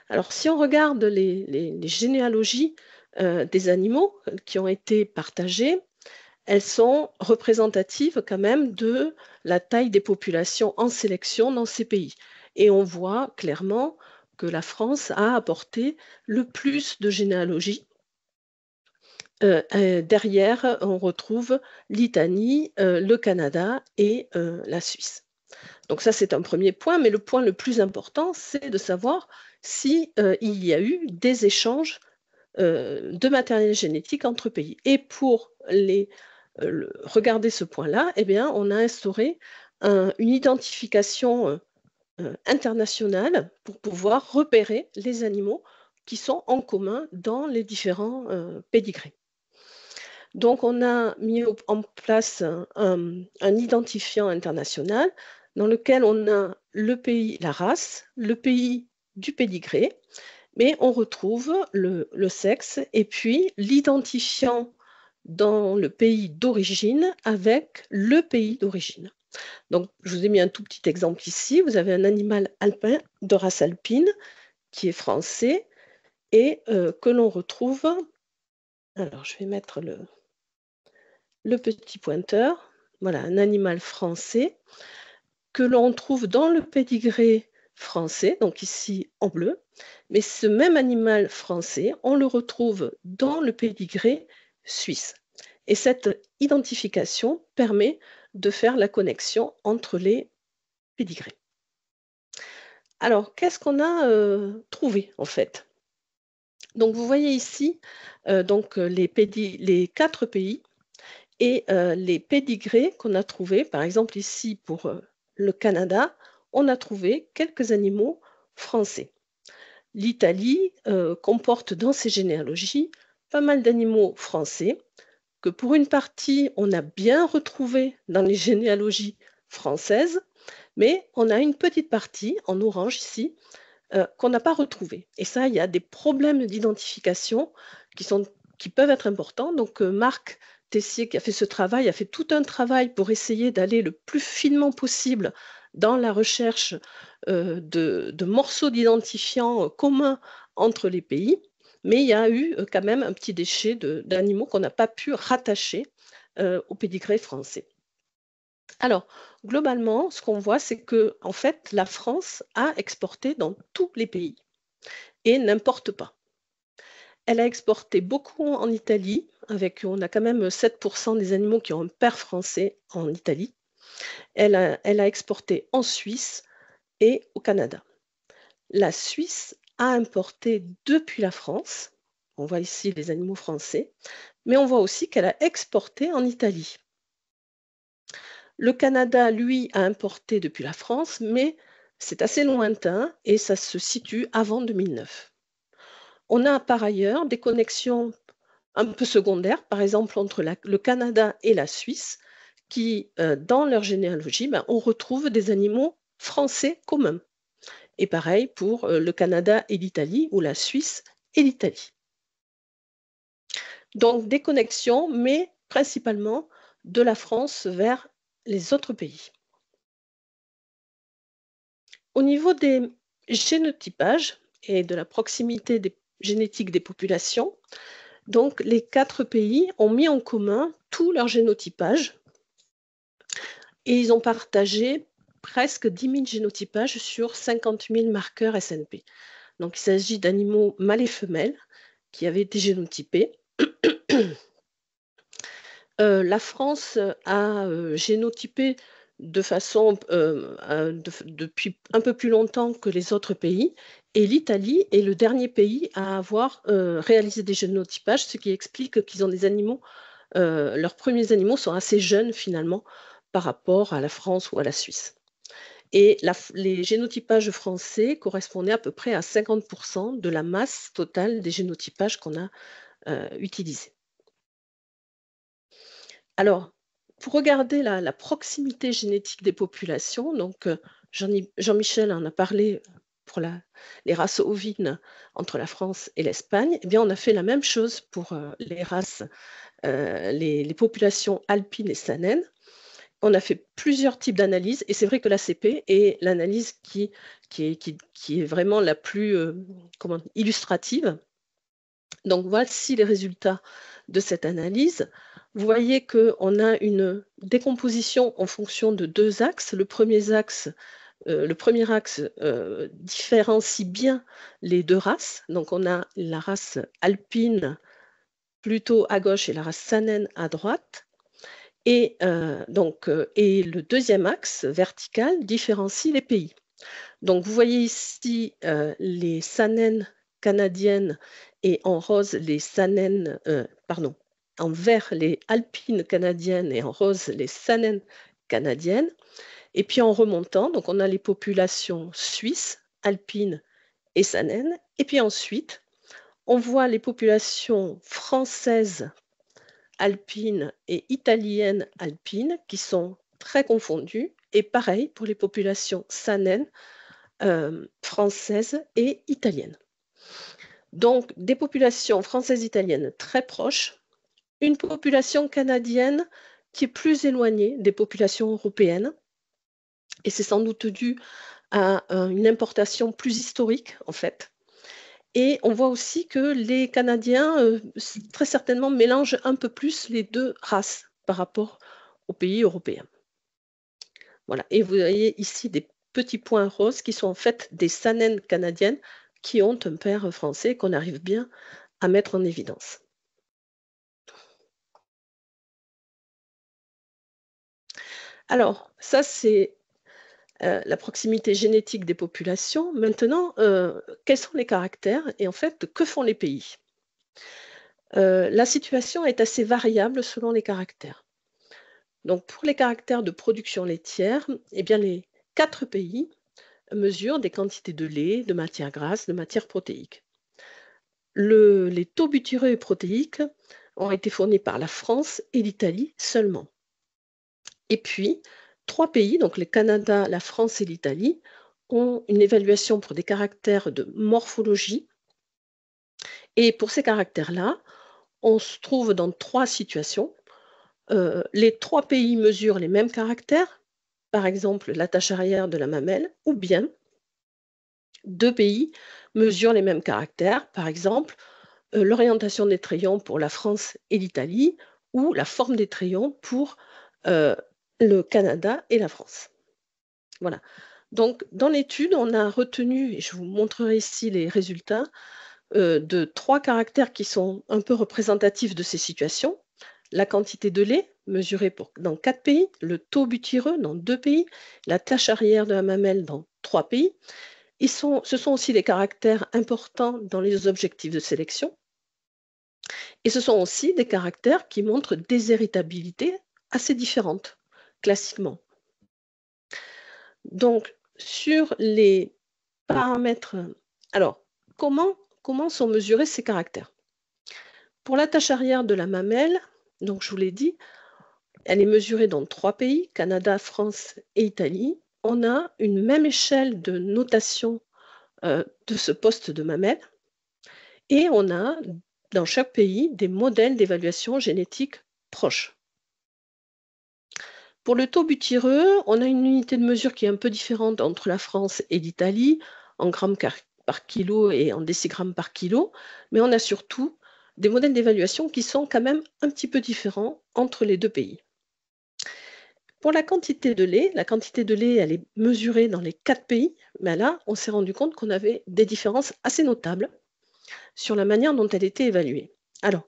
S3: Alors, si on regarde les généalogies des animaux qui ont été partagées, elles sont représentatives quand même de la taille des populations en sélection dans ces pays. Et on voit clairement que la France a apporté le plus de généalogies Derrière, on retrouve l'Italie, le Canada et la Suisse. Donc ça, c'est un premier point, mais le point le plus important, c'est de savoir si il y a eu des échanges de matériel génétique entre pays. Et pour regarder ce point-là, eh bien, on a instauré une identification internationale pour pouvoir repérer les animaux qui sont en commun dans les différents pédigrés. Donc, on a mis en place un identifiant international dans lequel on a le pays, la race, le pays du pédigré, mais on retrouve le sexe et puis l'identifiant dans le pays d'origine avec le pays d'origine. Donc, je vous ai mis un tout petit exemple ici. Vous avez un animal alpin de race alpine qui est français et que l'on retrouve. Alors, je vais mettre le petit pointeur. Voilà, un animal français que l'on trouve dans le pédigré français, donc ici en bleu. Mais ce même animal français, on le retrouve dans le pédigré suisse. Et cette identification permet de faire la connexion entre les pédigrés. Alors, qu'est-ce qu'on a trouvé en fait? Donc, vous voyez ici les 4 pays et les pédigrés qu'on a trouvés. Par exemple, ici pour le Canada, on a trouvé quelques animaux français. L'Italie comporte dans ses généalogies pas mal d'animaux français que pour une partie, on a bien retrouvé dans les généalogies françaises, mais on a une petite partie, en orange ici, qu'on n'a pas retrouvée. Et ça, il y a des problèmes d'identification qui peuvent être importants. Donc, Marc Tessier, qui a fait ce travail, a fait tout un travail pour essayer d'aller le plus finement possible dans la recherche de morceaux d'identifiants communs entre les pays. Mais il y a eu quand même un petit déchet d'animaux qu'on n'a pas pu rattacher au pédigré français. Alors, globalement, ce qu'on voit, c'est que en fait, la France a exporté dans tous les pays et n'importe pas. Elle a exporté beaucoup en Italie, on a quand même 7% des animaux qui ont un père français en Italie. Elle a exporté en Suisse et au Canada. La Suisse a importé depuis la France, on voit ici les animaux français, mais on voit aussi qu'elle a exporté en Italie. Le Canada, lui, a importé depuis la France, mais c'est assez lointain et ça se situe avant 2009. On a par ailleurs des connexions un peu secondaires, par exemple entre le Canada et la Suisse, qui, dans leur généalogie, on retrouve des animaux français communs. Et pareil pour le Canada et l'Italie, ou la Suisse et l'Italie. Donc des connexions, mais principalement de la France vers les autres pays. Au niveau des génotypages et de la proximité génétique des populations, donc les 4 pays ont mis en commun tout leur génotypage et ils ont partagé presque 10 000 génotypages sur 50 000 marqueurs SNP. Donc il s'agit d'animaux mâles et femelles qui avaient été génotypés. La France a génotypé de façon depuis un peu plus longtemps que les autres pays, et l'Italie est le dernier pays à avoir réalisé des génotypages, ce qui explique qu'ils ont des animaux, leurs premiers animaux sont assez jeunes finalement par rapport à la France ou à la Suisse. Et les génotypages français correspondaient à peu près à 50% de la masse totale des génotypages qu'on a utilisés. Alors, pour regarder la proximité génétique des populations, donc Jean-Michel en a parlé pour les races ovines entre la France et l'Espagne, eh bien on a fait la même chose pour les races, les populations alpines et sanaines. On a fait plusieurs types d'analyses et c'est vrai que l'ACP est l'analyse qui est vraiment la plus illustrative. Donc voici les résultats de cette analyse. Vous voyez qu'on a une décomposition en fonction de 2 axes. Le premier axe différencie bien les 2 races. Donc on a la race alpine plutôt à gauche et la race Saanen à droite. Et, et le deuxième axe vertical différencie les pays. Donc vous voyez ici les Saanen canadiennes et en rose les Saanen, en vert les alpines canadiennes et en rose les Saanen canadiennes. Et puis en remontant, donc on a les populations suisses, alpines et Saanen. Et puis ensuite, on voit les populations françaises alpines et italiennes alpines qui sont très confondues. Et pareil pour les populations Saanen, françaises et italiennes. Donc des populations françaises italiennes très proches, une population canadienne qui est plus éloignée des populations européennes. Et c'est sans doute dû à une importation plus historique, en fait. Et on voit aussi que les Canadiens, très certainement, mélangent un peu plus les deux races par rapport aux pays européens. Voilà. Et vous voyez ici des petits points roses qui sont en fait des Saanen canadiennes qui ont un père français qu'on arrive bien à mettre en évidence. Alors, ça, c'est la proximité génétique des populations. Maintenant, quels sont les caractères et en fait, que font les pays? La situation est assez variable selon les caractères. Donc, pour les caractères de production laitière, eh bien, les 4 pays mesurent des quantités de lait, de matières grasses, de matières protéiques. Les taux butyreux et protéiques ont été fournis par la France et l'Italie seulement. Et puis, 3 pays, donc le Canada, la France et l'Italie, ont une évaluation pour des caractères de morphologie. Et pour ces caractères-là, on se trouve dans 3 situations. Les 3 pays mesurent les mêmes caractères, par exemple l'attache arrière de la mamelle, ou bien 2 pays mesurent les mêmes caractères, par exemple l'orientation des trayons pour la France et l'Italie, ou la forme des trayons pour le Canada et la France. Voilà. Donc, dans l'étude, on a retenu, et je vous montrerai ici les résultats, de 3 caractères qui sont un peu représentatifs de ces situations. La quantité de lait mesurée dans 4 pays, le taux butyreux dans 2 pays, la tache arrière de la mamelle dans 3 pays. Ce sont aussi des caractères importants dans les objectifs de sélection. Et ce sont aussi des caractères qui montrent des héritabilités assez différentes, classiquement. Donc, sur les paramètres, alors, comment sont mesurés ces caractères? Pour la tache arrière de la mamelle, donc je vous l'ai dit, elle est mesurée dans 3 pays, Canada, France et Italie. On a une même échelle de notation de ce poste de mamelle et on a dans chaque pays des modèles d'évaluation génétique proches. Pour le taux butyreux, on a une unité de mesure qui est un peu différente entre la France et l'Italie, en grammes par kilo et en décigrammes par kilo, mais on a surtout des modèles d'évaluation qui sont quand même un petit peu différents entre les 2 pays. Pour la quantité de lait, elle est mesurée dans les 4 pays, mais là, on s'est rendu compte qu'on avait des différences assez notables sur la manière dont elle était évaluée. Alors,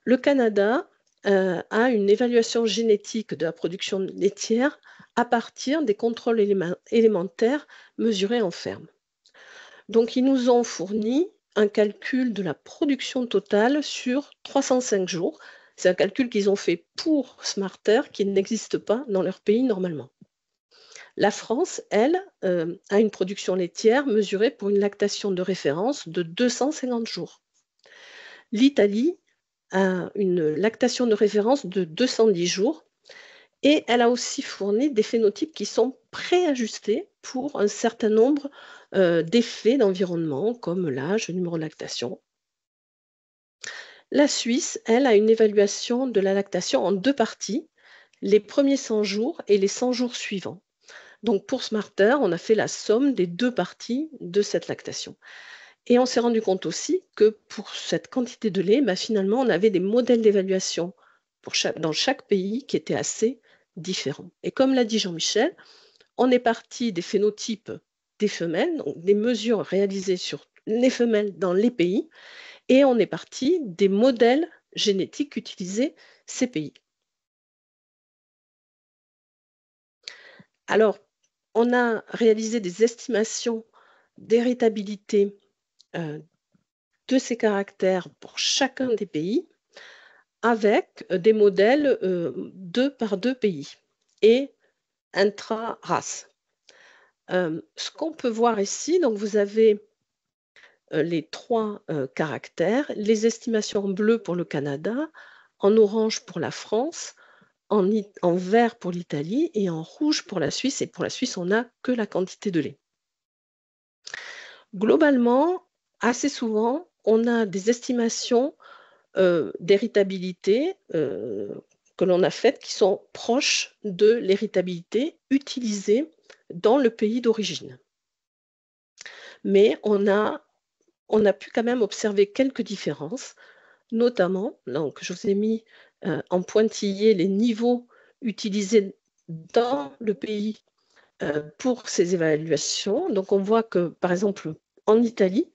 S3: le Canada a une évaluation génétique de la production laitière à partir des contrôles élémentaires mesurés en ferme. Donc, ils nous ont fourni un calcul de la production totale sur 305 jours. C'est un calcul qu'ils ont fait pour Smarter, qui n'existe pas dans leur pays normalement. La France, elle, a une production laitière mesurée pour une lactation de référence de 250 jours. L'Italie a une lactation de référence de 210 jours et elle a aussi fourni des phénotypes qui sont préajustés pour un certain nombre d'effets d'environnement comme l'âge, le numéro de lactation. La Suisse, elle, a une évaluation de la lactation en 2 parties, les premiers 100 jours et les 100 jours suivants. Donc pour Smarter, on a fait la somme des 2 parties de cette lactation. Et on s'est rendu compte aussi que pour cette quantité de lait, finalement, on avait des modèles d'évaluation dans chaque pays qui étaient assez différents. Et comme l'a dit Jean-Michel, on est parti des phénotypes des femelles, donc des mesures réalisées sur les femelles dans les pays, et on est parti des modèles génétiques qu'utilisaient ces pays. Alors, on a réalisé des estimations d'héritabilité de ces caractères pour chacun des pays avec des modèles 2 par 2 pays et intra-race. Ce qu'on peut voir ici, donc vous avez les 3 caractères, les estimations en bleu pour le Canada, en orange pour la France, en vert pour l'Italie et en rouge pour la Suisse. Et pour la Suisse, on n'a que la quantité de lait. Globalement, assez souvent, on a des estimations d'héritabilité que l'on a faites qui sont proches de l'héritabilité utilisée dans le pays d'origine. Mais on a pu quand même observer quelques différences, notamment, donc je vous ai mis en pointillé les niveaux utilisés dans le pays pour ces évaluations. Donc on voit que, par exemple, en Italie,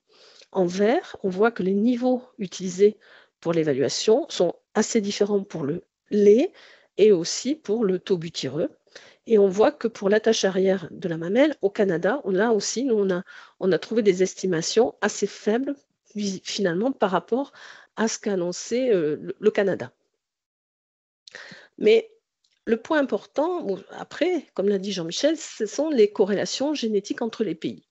S3: en vert, on voit que les niveaux utilisés pour l'évaluation sont assez différents pour le lait et aussi pour le taux butyreux. Et on voit que pour l'attache arrière de la mamelle, au Canada, là aussi, nous, on a trouvé des estimations assez faibles, finalement, par rapport à ce qu'a annoncé le Canada. Mais le point important, après, comme l'a dit Jean-Michel, ce sont les corrélations génétiques entre les pays.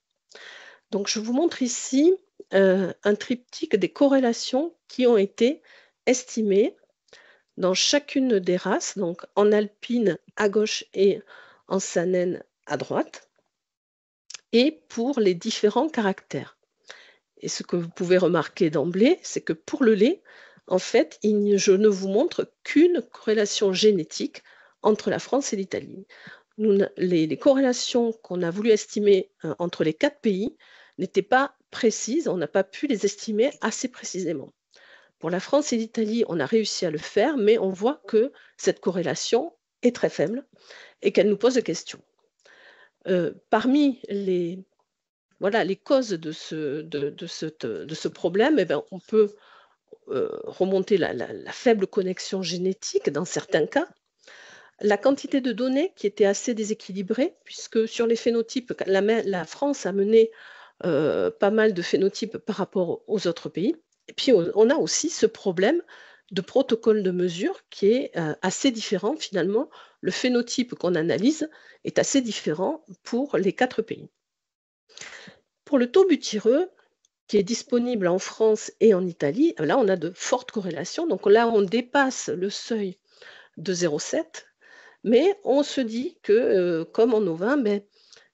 S3: Donc, je vous montre ici un triptyque des corrélations qui ont été estimées dans chacune des races, donc en alpine à gauche et en saanen à droite, et pour les différents caractères. Et ce que vous pouvez remarquer d'emblée, c'est que pour le lait, en fait, je ne vous montre qu'une corrélation génétique entre la France et l'Italie. Les corrélations qu'on a voulu estimer entre les 4 pays n'étaient pas précises, on n'a pas pu les estimer assez précisément. Pour la France et l'Italie, on a réussi à le faire, mais on voit que cette corrélation est très faible et qu'elle nous pose des questions. Parmi les causes de ce problème, eh bien, on peut remonter la faible connexion génétique dans certains cas, la quantité de données qui était assez déséquilibrée, puisque sur les phénotypes, la France a mené pas mal de phénotypes par rapport aux autres pays. Et puis, on a aussi ce problème de protocole de mesure qui est assez différent finalement. Le phénotype qu'on analyse est assez différent pour les 4 pays. Pour le taux butyreux, qui est disponible en France et en Italie, là, on a de fortes corrélations. Donc là, on dépasse le seuil de 0,7. Mais on se dit que, comme en ovin,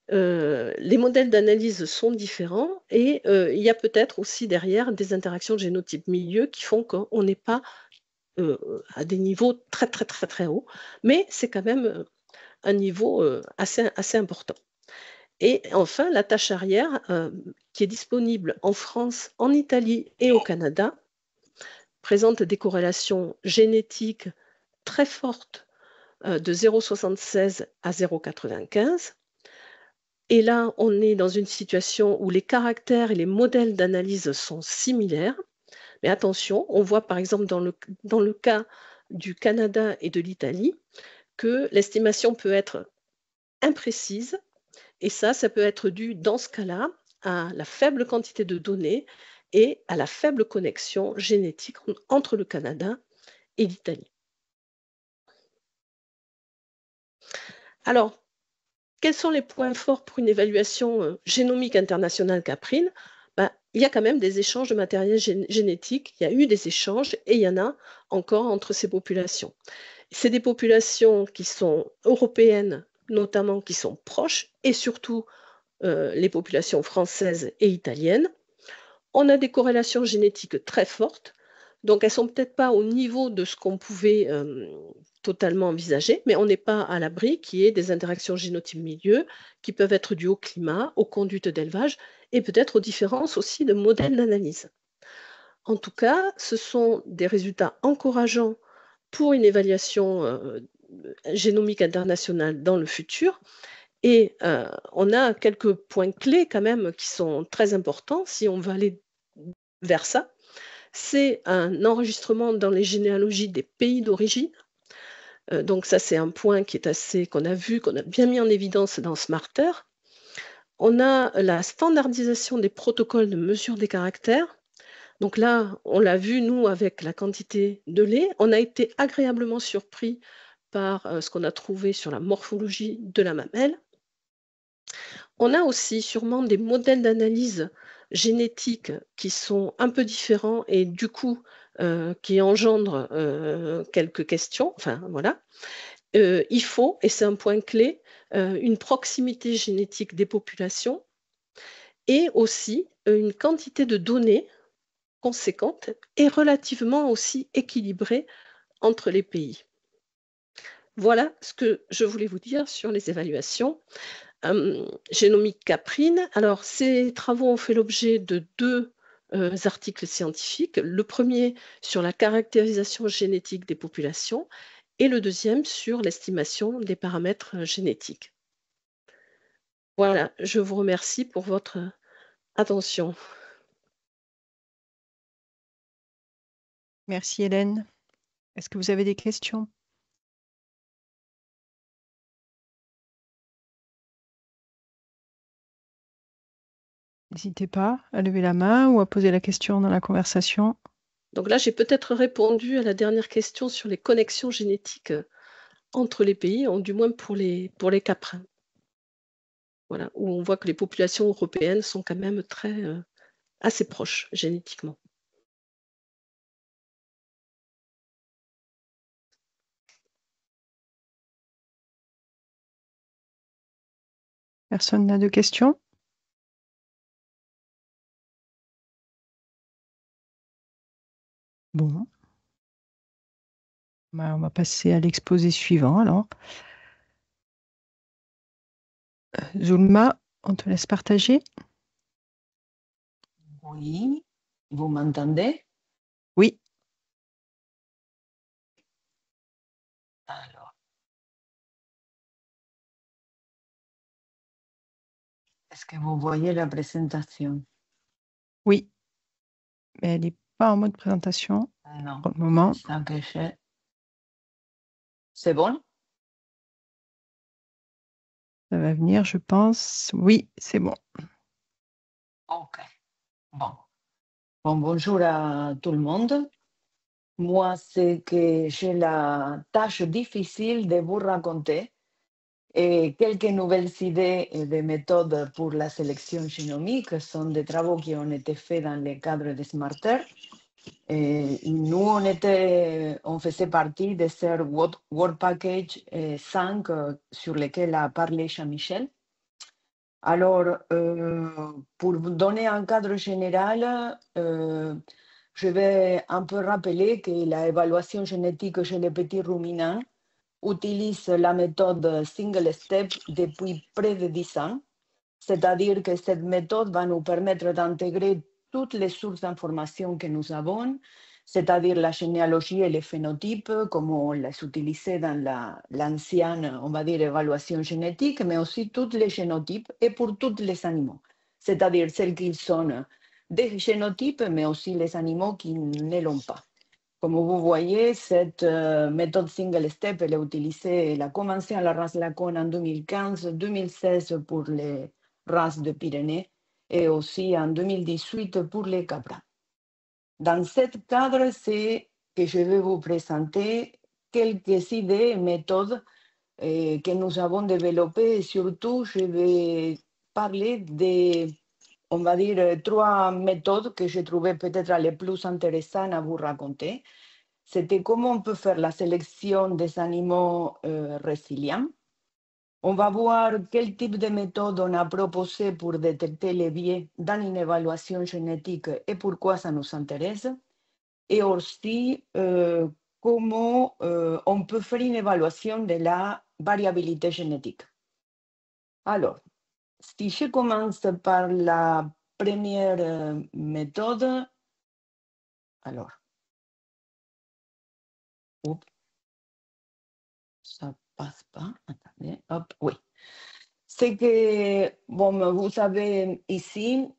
S3: les modèles d'analyse sont différents et il y a peut-être aussi derrière des interactions de génotype milieu qui font qu'on n'est pas à des niveaux très, très, très, très hauts, mais c'est quand même un niveau assez important. Et enfin, la tâche arrière, qui est disponible en France, en Italie et au Canada, présente des corrélations génétiques très fortes de 0,76 à 0,95. Et là, on est dans une situation où les caractères et les modèles d'analyse sont similaires. Mais attention, on voit par exemple dans le cas du Canada et de l'Italie que l'estimation peut être imprécise. Et ça peut être dû dans ce cas-là à la faible quantité de données et à la faible connexion génétique entre le Canada et l'Italie. Alors, quels sont les points forts pour une évaluation génomique internationale Caprine? Il y a quand même des échanges de matériel génétique, il y a eu des échanges et il y en a encore entre ces populations. C'est des populations qui sont européennes, notamment qui sont proches, et surtout les populations françaises et italiennes. On a des corrélations génétiques très fortes, donc elles ne sont peut-être pas au niveau de ce qu'on pouvait totalement envisager, mais on n'est pas à l'abri qu'il y ait des interactions génotype-milieu qui peuvent être dues au climat, aux conduites d'élevage et peut-être aux différences aussi de modèles d'analyse. En tout cas, ce sont des résultats encourageants pour une évaluation génomique internationale dans le futur. Et on a quelques points clés quand même qui sont très importants si on veut aller vers ça. c'est un enregistrement dans les généalogies des pays d'origine. Donc ça, c'est un point qui est qu'on a vu, qu'on a bien mis en évidence dans Smarter. On a la standardisation des protocoles de mesure des caractères. Donc là, on l'a vu, nous, avec la quantité de lait, on a été agréablement surpris par ce qu'on a trouvé sur la morphologie de la mamelle. On a aussi sûrement des modèles d'analyse génétique qui sont un peu différents et du coup, qui engendrent quelques questions. Enfin, voilà. Il faut, et c'est un point clé, une proximité génétique des populations et aussi une quantité de données conséquente et relativement aussi équilibrée entre les pays. Voilà ce que je voulais vous dire sur les évaluations. Génomique Caprine. Alors, ces travaux ont fait l'objet de deux articles scientifiques. Le premier sur la caractérisation génétique des populations et le deuxième sur l'estimation des paramètres génétiques. Voilà, je vous remercie pour votre attention.
S1: Merci Hélène. Est-ce que vous avez des questions? N'hésitez pas à lever la main ou à poser la question dans la conversation.
S3: Donc là, j'ai peut-être répondu à la dernière question sur les connexions génétiques entre les pays, du moins pour les caprins. Voilà, où on voit que les populations européennes sont quand même assez proches génétiquement.
S1: Personne n'a de questions? Bon. On va passer à l'exposé suivant alors. Zulma, on te laisse partager.
S4: Oui, vous m'entendez?
S1: Oui.
S4: Alors, est-ce que vous voyez la présentation?
S1: Oui. Mais elle n'est pas en mode présentation
S4: Non,
S1: pour le moment.
S4: ça que j'ai. C'est bon?
S1: Ça va venir, je pense. Oui, c'est bon.
S4: Ok. Bon. Bonjour à tout le monde. Moi, c'est que j'ai la tâche difficile de vous raconter quelques nouvelles idées et des méthodes pour la sélection génomique. Ce sont des travaux qui ont été faits dans le cadre de Smarter. Nous, on faisait partie de ce World Package 5 sur lequel a parlé Jean-Michel. Alors, pour vous donner un cadre général, je vais un peu rappeler que l'évaluation génétique chez les petits ruminants utilise la méthode single step depuis près de 10 ans. C'est-à-dire que cette méthode va nous permettre d'intégrer toutes les sources d'informations que nous avons, c'est-à-dire la généalogie et les phénotypes, comme on les utilisait dans l'ancienne, on va dire, évaluation génétique, mais aussi tous les génotypes et pour tous les animaux, c'est-à-dire celles qui sont des génotypes, mais aussi les animaux qui ne l'ont pas. Comme vous voyez, cette méthode single step, elle est utilisée, elle a commencé à la race Lacon en 2015-2016 pour les races de Pyrénées et aussi en 2018 pour les Caprins. Dans ce cadre, c'est que je vais vous présenter quelques idées et méthodes que nous avons développées et surtout, je vais parler de, on va dire, 3 méthodes que je trouvais peut-être les plus intéressantes à vous raconter. C'était comment on peut faire la sélection des animaux résilients. On va voir quel type de méthode on a proposé pour détecter les biais dans une évaluation génétique et pourquoi ça nous intéresse. Et aussi comment on peut faire une évaluation de la variabilité génétique. Alors, si je commence par la première méthode, alors, ça passe pas, attendez, hop, oui. c'est que, bon, vous savez ici,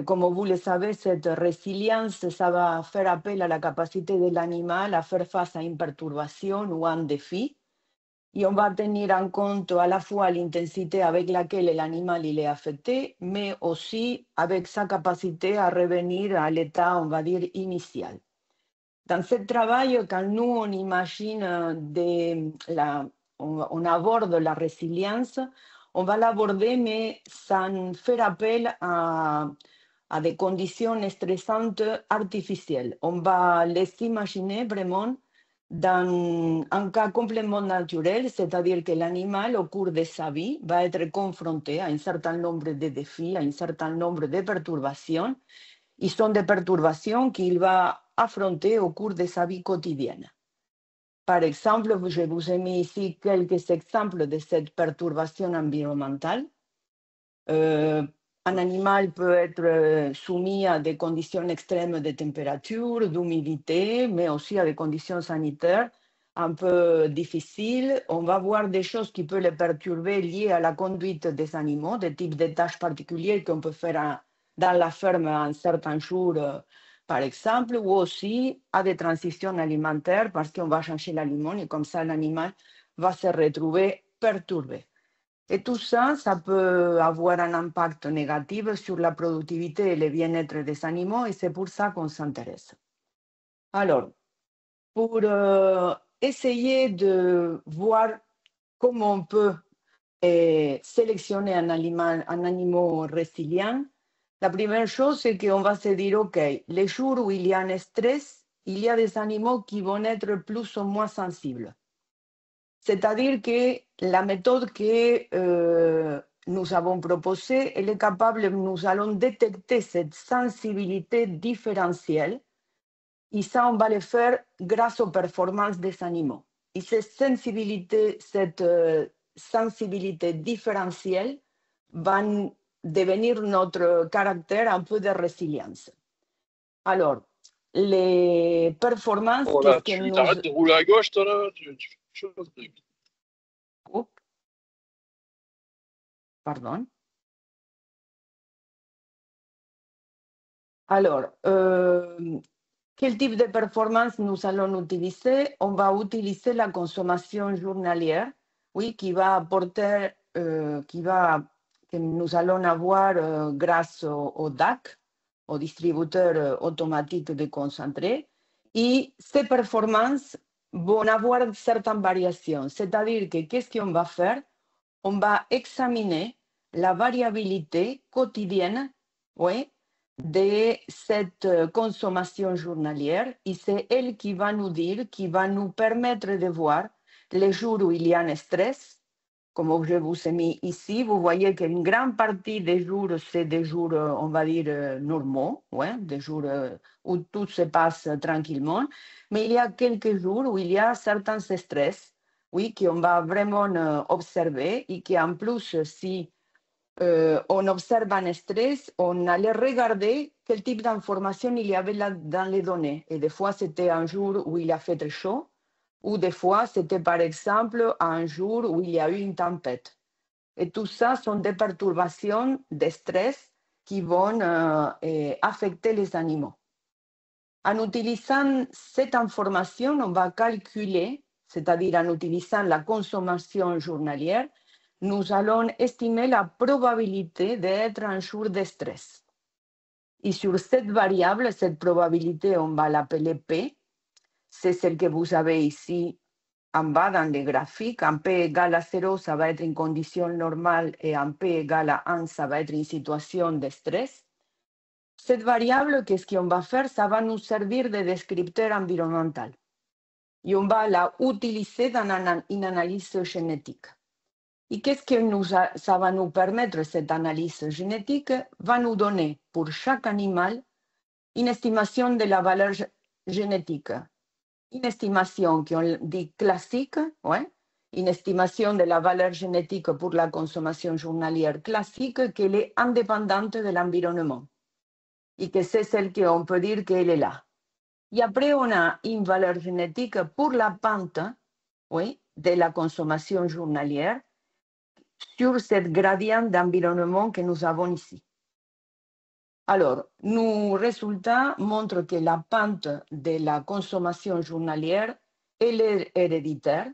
S4: comme vous le savez, cette résilience, ça va faire appel à la capacité de l'animal à faire face à une perturbation ou un défi. Et on va tenir en compte à la fois l'intensité avec laquelle l'animal il est affecté, mais aussi avec sa capacité à revenir à l'état, on va dire, initial. Dans ce travail, quand nous, on imagine, on aborde la résilience, on va l'aborder, mais sans faire appel à des conditions stressantes artificielles. On va les imaginer vraiment dans un cas complètement naturel, c'est-à-dire que l'animal, au cours de sa vie, va être confronté à un certain nombre de défis, à un certain nombre de perturbations, et sont des perturbations qu'il va affronter au cours de sa vie quotidienne. Par exemple, je vous ai mis ici quelques exemples de cette perturbation environnementale. Un animal peut être soumis à des conditions extrêmes de température, d'humidité, mais aussi à des conditions sanitaires un peu difficiles. On va voir des choses qui peuvent les perturber liées à la conduite des animaux, des types de tâches particulières qu'on peut faire dans la ferme un certain jour, par exemple, ou aussi à des transitions alimentaires parce qu'on va changer l'aliment et comme ça l'animal va se retrouver perturbé. Et tout ça, ça peut avoir un impact négatif sur la productivité et le bien-être des animaux et c'est pour ça qu'on s'intéresse. Alors, pour essayer de voir comment on peut sélectionner un animal résilient, la première chose, c'est qu'on va se dire, OK, les jours où il y a un stress, il y a des animaux qui vont être plus ou moins sensibles. C'est-à-dire que la méthode que nous avons proposée, elle est capable, nous allons détecter cette sensibilité différentielle et ça, on va le faire grâce aux performances des animaux. Et cette sensibilité différentielle va devenir notre caractère un peu de résilience. Alors, les performances...
S5: Oh là, t'arrêtes de rouler à gauche, toi, là, tu fais quelque chose.
S4: Oups. Pardon. Alors, quel type de performance nous allons utiliser? On va utiliser la consommation journalière, oui, qui va apporter, que nous allons avoir grâce au DAC, au distributeur automatique de concentré. Et ces performances vont avoir certaines variations. C'est-à-dire que qu'est-ce qu'on va faire? On va examiner la variabilité quotidienne, oui, de cette consommation journalière et c'est elle qui va nous dire, qui va nous permettre de voir les jours où il y a un stress. Comme je vous ai mis ici, vous voyez qu'une grande partie des jours, c'est des jours, on va dire, normaux, ouais, des jours où tout se passe tranquillement. Mais il y a quelques jours où il y a certains stress, oui, qu'on va vraiment observer et qui en plus, si on observe un stress, on allait regarder quel type d'information il y avait là dans les données. Et des fois, c'était un jour où il a fait très chaud, ou des fois, c'était par exemple un jour où il y a eu une tempête. Et tout ça sont des perturbations de stress qui vont affecter les animaux. En utilisant cette information, on va calculer, c'est-à-dire en utilisant la consommation journalière, nous allons estimer la probabilité d'être un jour de stress. Et sur cette variable, cette probabilité, on va l'appeler P. C'est celle que vous avez ici en bas dans le graphique. En P égale à 0, ça va être une condition normale et en P égale à 1, ça va être une situation de stress. Cette variable, qu'est-ce qu'on va faire? Ça va nous servir de descripteur environnemental. Et on va la utiliser dans une analyse génétique. Et qu'est-ce que ça va nous permettre, cette analyse génétique? Va nous donner pour chaque animal une estimation de la valeur génétique. Une estimation qu'on dit classique, ouais, une estimation de la valeur génétique pour la consommation journalière classique qui est indépendante de l'environnement. Et que c'est celle qu'on peut dire qu'elle est là. Et après, on a une valeur génétique pour la pente, oui, de la consommation journalière sur cette gradient d'environnement que nous avons ici. Alors, nos résultats montrent que la pente de la consommation journalière, elle est héréditaire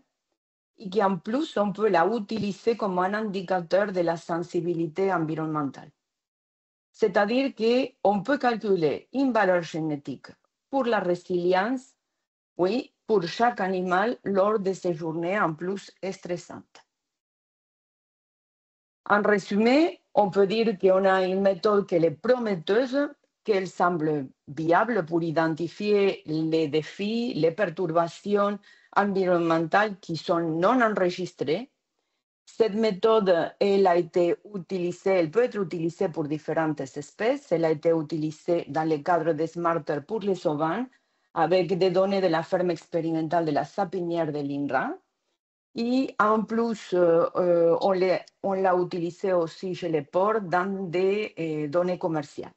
S4: et qu'en plus, on peut la utiliser comme un indicateur de la sensibilité environnementale. C'est-à-dire qu'on peut calculer une valeur génétique pour la résilience, oui, pour chaque animal lors de ces journées en plus stressantes. En résumé, on peut dire qu'on a une méthode qui est prometteuse, qu'elle semble viable pour identifier les défis, les perturbations environnementales qui sont non enregistrées. Cette méthode, elle a été utilisée, elle peut être utilisée pour différentes espèces. Elle a été utilisée dans le cadre des smarters pour les ovins, avec des données de la ferme expérimentale de la sapinière de l'INRA. Et en plus, on l'a utilisé aussi chez les porcs dans des données commerciales.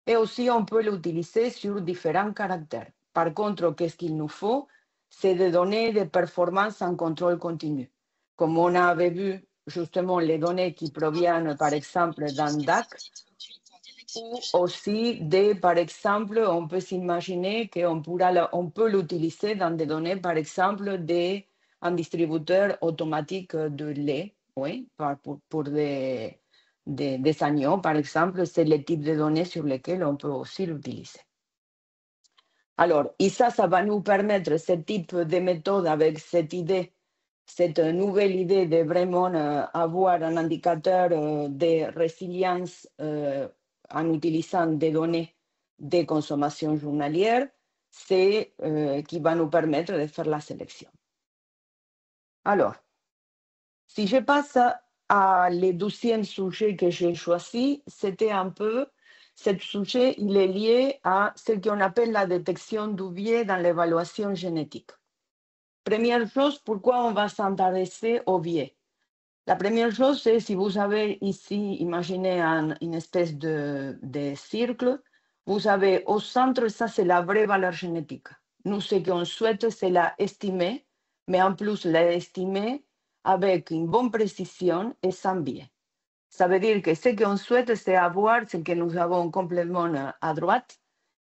S4: Et aussi, on peut l'utiliser sur différents caractères. Par contre, qu'est-ce qu'il nous faut? C'est des données de performance en contrôle continu. Comme on avait vu justement les données qui proviennent, par exemple, d'un DAC, ou aussi, par exemple, on peut s'imaginer qu'on peut l'utiliser dans des données, par exemple, un distributeur automatique de lait, oui, pour des agneaux, par exemple, c'est le type de données sur lesquelles on peut aussi l'utiliser. Alors, et ça va nous permettre ce type de méthode avec cette idée, cette nouvelle idée de vraiment avoir un indicateur de résilience en utilisant des données de consommation journalière, c'est qui va nous permettre de faire la sélection. Alors, si je passe à le 12e sujet que j'ai choisi, c'était un peu, ce sujet, il est lié à ce qu'on appelle la détection du biais dans l'évaluation génétique. Première chose, pourquoi on va s'intéresser au biais? La première chose, c'est si vous avez ici, imaginez une espèce de cercle, vous avez au centre, ça c'est la vraie valeur génétique. Nous, ce qu'on souhaite, c'est la estimer, mais en plus la estimer avec une bonne précision et sans biais. Ça veut dire que ce qu'on souhaite, c'est avoir ce que nous avons complètement à droite,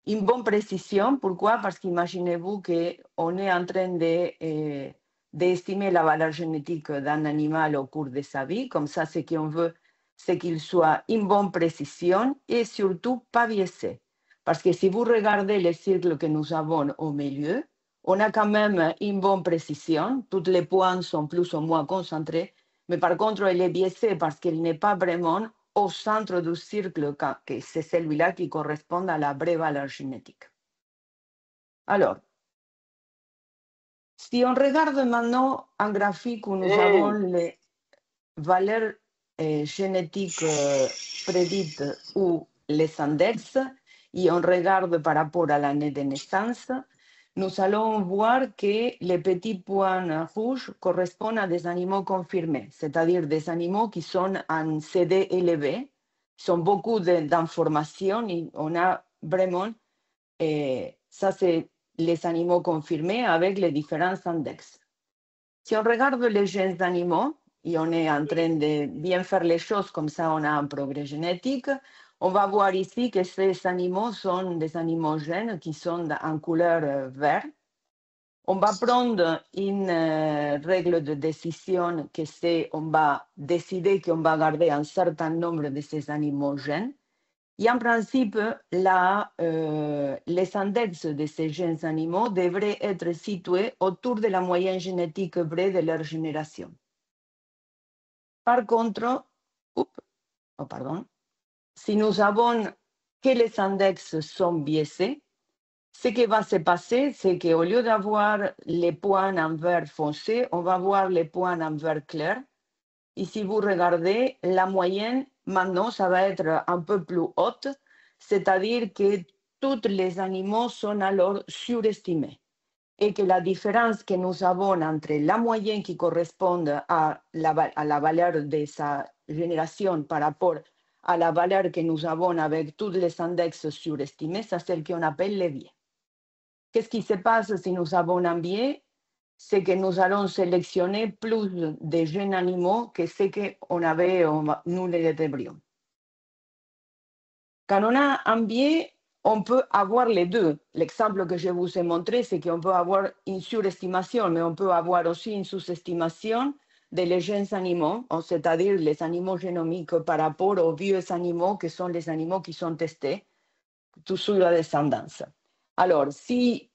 S4: une bonne précision. Pourquoi? Parce qu'imaginez-vous qu'on est en train d'estimer la valeur génétique d'un animal au cours de sa vie. Comme ça, ce qu'on veut, c'est qu'il soit une bonne précision et surtout pas biaisé. Parce que si vous regardez les cercles que nous avons au milieu, on a quand même une bonne précision. Tous les points sont plus ou moins concentrés. Mais par contre, elle est biaisée parce qu'elle n'est pas vraiment au centre du cercle, que c'est celui-là qui correspond à la vraie valeur génétique. Alors, si on regarde maintenant un graphique où nous avons les valeurs génétiques prédites ou les index, et on regarde par rapport à l'année de naissance, nous allons voir que les petits points rouges correspondent à des animaux confirmés, c'est-à-dire des animaux qui sont en CD élevé, sont beaucoup d'informations et on a vraiment, ça c'est les animaux confirmés avec les différents index. Si on regarde les gènes d'animaux, et on est en train de bien faire les choses, comme ça on a un progrès génétique, on va voir ici que ces animaux sont des animaux jeunes qui sont en couleur vert. On va prendre une règle de décision que c'est, on va décider qu'on va garder un certain nombre de ces animaux jeunes. Et en principe, les index de ces jeunes animaux devraient être situés autour de la moyenne génétique vraie de leur génération. Par contre, si nous avons que les index sont biaisés, ce qui va se passer, c'est qu'au lieu d'avoir les points en vert foncé, on va voir les points en vert clair. Et si vous regardez, la moyenne, maintenant, ça va être un peu plus haute, c'est-à-dire que tous les animaux sont alors surestimés. Et que la différence que nous avons entre la moyenne qui correspond à la valeur de sa génération par rapport à la valeur que nous avons avec tous les index surestimés, c'est celle qu'on appelle les biais. Qu'est-ce qui se passe si nous avons un biais? c'est que nous allons sélectionner plus de jeunes animaux que ce qu'on avait, nous les embryons. Quand on a un biais, on peut avoir les deux. L'exemple que je vous ai montré, c'est qu'on peut avoir une surestimation, mais on peut avoir aussi une sous-estimation des jeunes animaux, c'est-à-dire les animaux génomiques par rapport aux vieux animaux qui sont les animaux qui sont testés sur la descendance. Alors, si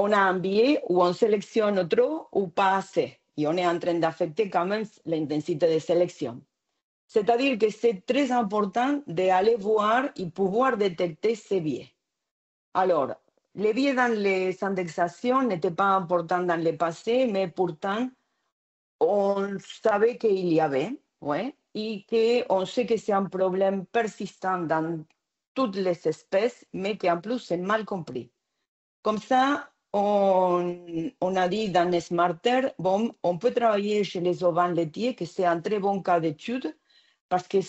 S4: on a un biais où on sélectionne trop ou pas assez, et on est en train d'affecter quand même l'intensité de sélection. C'est-à-dire que c'est très important d'aller voir et pouvoir détecter ces biais. Alors, les biais dans les indexations n'étaient pas importants dans le passé, mais pourtant, on savait qu'il y avait, ouais, et qu'on sait que c'est un problème persistant dans toutes les espèces, mais qu'en plus, c'est mal compris. Comme ça, on a dit dans Smarter, bon, on peut travailler chez les ovins laitiers, que c'est un très bon cas d'étude, parce qu'il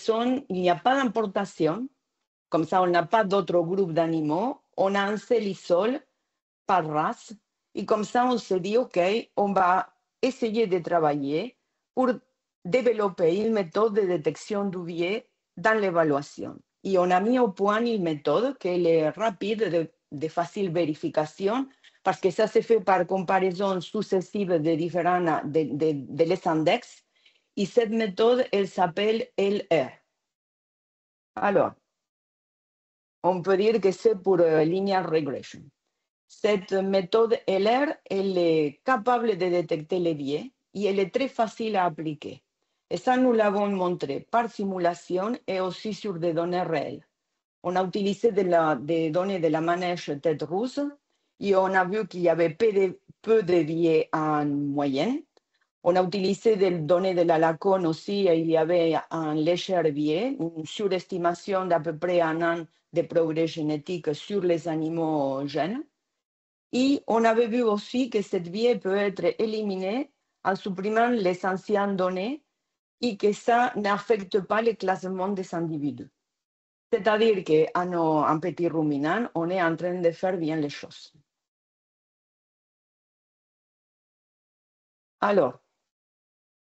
S4: n'y a pas d'importation, comme ça on n'a pas d'autres groupes d'animaux, on a un seul isole par race, et comme ça on se dit, OK, on va essayer de travailler pour développer une méthode de détection du biais dans l'évaluation. Et on a mis au point une méthode qui est rapide, de facile vérification, parce que ça se fait par comparaison successive de différents de les index. Et cette méthode, elle s'appelle LR. Alors, on peut dire que c'est pour linear regression. Cette méthode LR, elle est capable de détecter les biais et elle est très facile à appliquer. Et ça, nous l'avons montré par simulation et aussi sur des données réelles. On a utilisé des données de la manège tête rousse et on a vu qu'il y avait peu de biais en moyenne. On a utilisé des données de la Lacon aussi et il y avait un léger biais, une surestimation d'à peu près un an de progrès génétique sur les animaux jeunes. Et on avait vu aussi que cette biais peut être éliminé en supprimant les anciennes données et que ça n'affecte pas le classement des individus. C'est-à-dire qu'en petit ruminant, on est en train de faire bien les choses. Alors,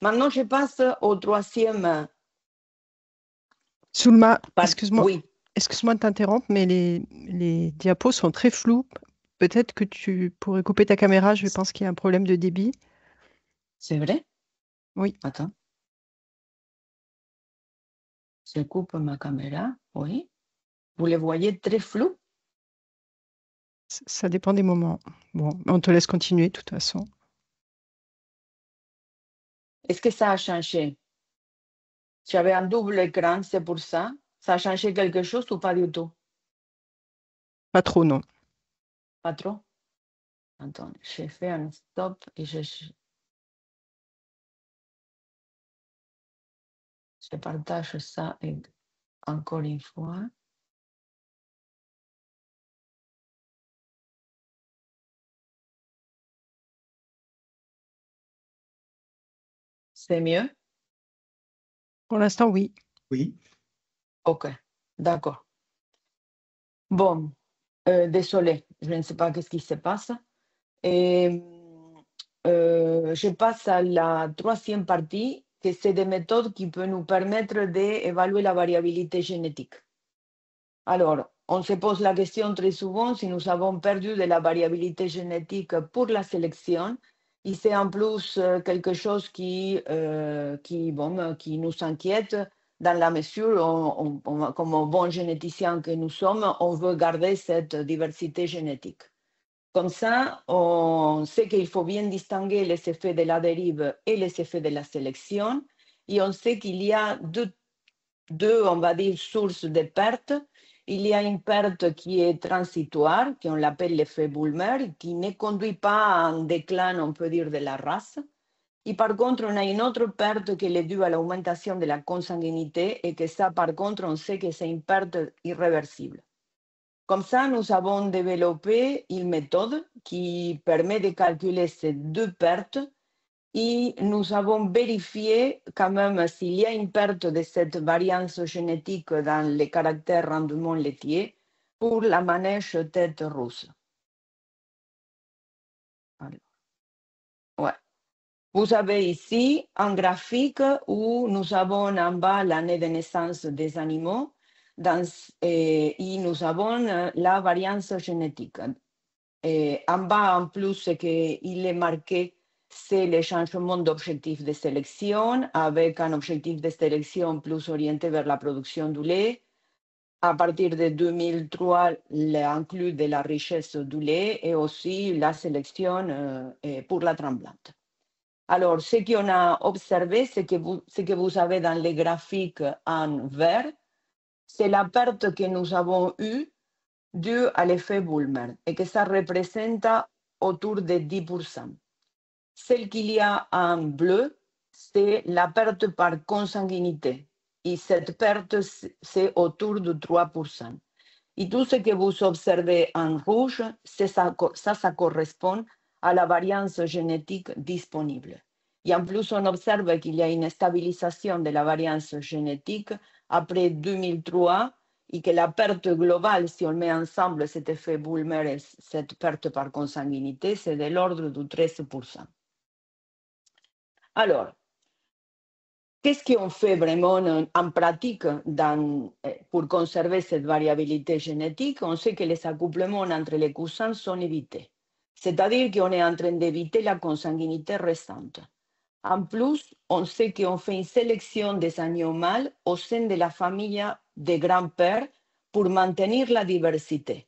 S4: maintenant je passe au troisième.
S1: Soulma, excuse-moi.
S4: Oui.
S1: Excuse-moi de t'interrompre, mais les diapos sont très flous. Peut-être que tu pourrais couper ta caméra. Je pense qu'il y a un problème de débit.
S4: C'est vrai?
S1: Oui.
S4: Attends. Je coupe ma caméra. Oui. Vous les voyez très flous?
S1: Ça dépend des moments. Bon, on te laisse continuer de toute façon.
S4: Est-ce que ça a changé? J'avais un double écran, c'est pour ça. Ça a changé quelque chose ou pas du tout?
S1: Pas trop, non.
S4: Pas trop? Attends, j'ai fait un stop et je partage ça encore une fois. C'est mieux?
S1: Pour l'instant, oui.
S2: Oui.
S4: OK, d'accord. Bon, désolé, je ne sais pas qu'est-ce qui se passe. Et, je passe à la troisième partie, que c'est des méthodes qui peuvent nous permettre d'évaluer la variabilité génétique. Alors, on se pose la question très souvent si nous avons perdu de la variabilité génétique pour la sélection. Et c'est en plus quelque chose qui nous inquiète dans la mesure où, comme bons généticiens que nous sommes, on veut garder cette diversité génétique. Comme ça, on sait qu'il faut bien distinguer les effets de la dérive et les effets de la sélection. Et on sait qu'il y a deux, on va dire, sources de pertes. Il y a une perte qui est transitoire, qu'on l'appelle l'effet Bulmer, qui ne conduit pas à un déclin, on peut dire, de la race. Et par contre, on a une autre perte qui est due à l'augmentation de la consanguinité et que ça, par contre, on sait que c'est une perte irréversible. Comme ça, nous avons développé une méthode qui permet de calculer ces deux pertes et nous avons vérifié quand même s'il y a une perte de cette variance génétique dans les caractères rendement laitier pour la manège tête rousse. Alors, Ouais. Vous avez ici un graphique où nous avons en bas l'année de naissance des animaux et nous avons la variance génétique. Et en bas, en plus, ce qu'il est marqué, c'est le changement d'objectif de sélection avec un objectif de sélection plus orienté vers la production du lait. À partir de 2003, l'inclus de la richesse du lait et aussi la sélection pour la tremblante. Alors, ce qu'on a observé, ce que vous avez dans les graphiques en vert, c'est la perte que nous avons eue due à l'effet Bulmer et que ça représente autour de 10%. Celle qu'il y a en bleu, c'est la perte par consanguinité. Et cette perte, c'est autour de 3%. Et tout ce que vous observez en rouge, ça correspond à la variance génétique disponible. Et en plus, on observe qu'il y a une stabilisation de la variance génétique après 2003 et que la perte globale, si on met ensemble cet effet Bulmer et cette perte par consanguinité, c'est de l'ordre de 13%. Alors, qu'est-ce qu'on fait vraiment en pratique pour conserver cette variabilité génétique? On sait que les accouplements entre les cousins sont évités. C'est-à-dire qu'on est en train d'éviter la consanguinité récente. En plus, on sait qu'on fait une sélection des agneaux mâles au sein de la famille des grands-pères pour maintenir la diversité.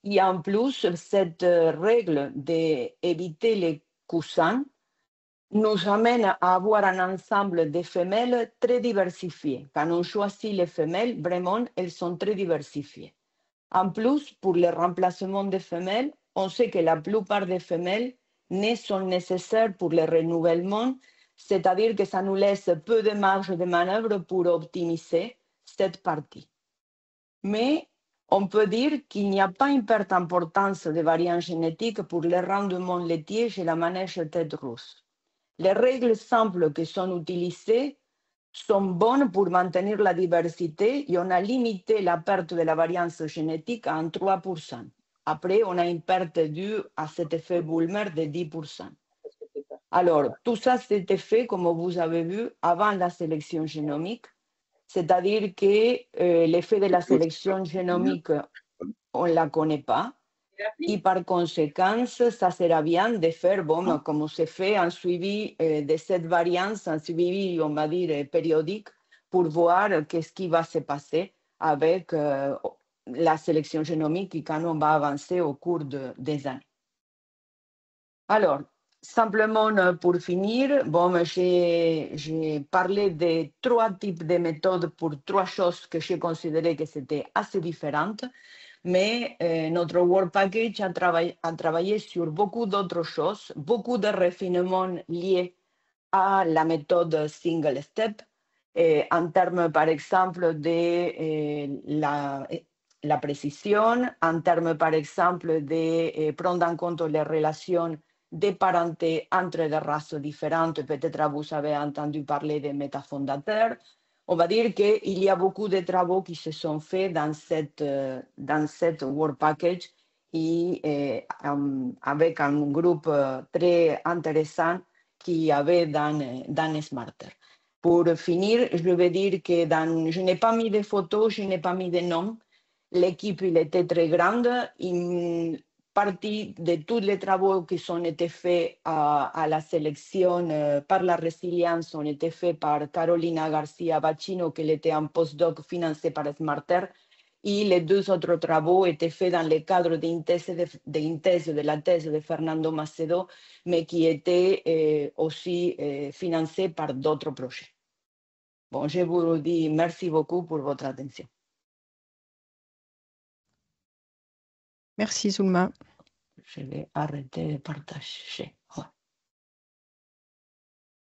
S4: Et en plus, cette règle d'éviter les cousins nous amène à avoir un ensemble de femelles très diversifiées. Quand on choisit les femelles, vraiment, elles sont très diversifiées. En plus, pour le remplacement des femelles, on sait que la plupart des femelles sont nécessaires pour le renouvellement, c'est-à-dire que ça nous laisse peu de marge de manœuvre pour optimiser cette partie. Mais on peut dire qu'il n'y a pas une perte d'importance de variants génétiques pour le rendement laitier chez la manège tête rousse. Les règles simples qui sont utilisées sont bonnes pour maintenir la diversité et on a limité la perte de la variance génétique à 3%. Après, on a une perte due à cet effet Bulmer de 10%. Alors, tout ça, c'était fait, comme vous avez vu, avant la sélection génomique, c'est-à-dire que l'effet de la sélection génomique, on ne la connaît pas. Et par conséquent, ça sera bien de faire, bon, comme se fait un suivi de cette variance, un suivi, on va dire, périodique, pour voir qu'est-ce qui va se passer avec la sélection génomique et quand on va avancer au cours des années. Alors, simplement pour finir, bon, j'ai parlé de 3 types de méthodes pour 3 choses que j'ai considéré que c'était assez différentes. Mais notre Work Package a travaillé sur beaucoup d'autres choses, beaucoup de refinements liés à la méthode Single Step, en termes, par exemple, de la précision, en termes, par exemple, de prendre en compte les relations de parenté entre des races différentes. Peut-être vous avez entendu parler des métafondateurs. On va dire qu'il y a beaucoup de travaux qui se sont faits dans cette Work Package et avec un groupe très intéressant qu'il y avait dans Smarter. Pour finir, je vais dire que je n'ai pas mis de photos, je n'ai pas mis de noms. L'équipe était très grande. Une partie de tous les travaux qui ont été faits à la sélection par la résilience ont été faits par Carolina Garcia Bacino, qui était un postdoc financé par Smarter. Et les 2 autres travaux étaient faits dans le cadre d'une thèse de la thèse de Fernando Macedo, mais qui était aussi financée par d'autres projets. Bon, je vous dis merci beaucoup pour votre attention.
S1: Merci Zulma.
S4: Je vais arrêter de partager. Ouais.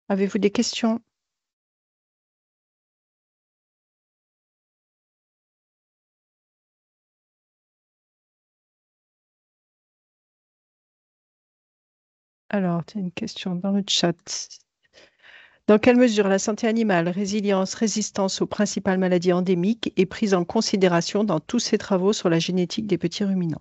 S1: Avez-vous des questions? Alors, tu as une question dans le chat. Dans quelle mesure la santé animale, résilience, résistance aux principales maladies endémiques est prise en considération dans tous ces travaux sur la génétique des petits ruminants?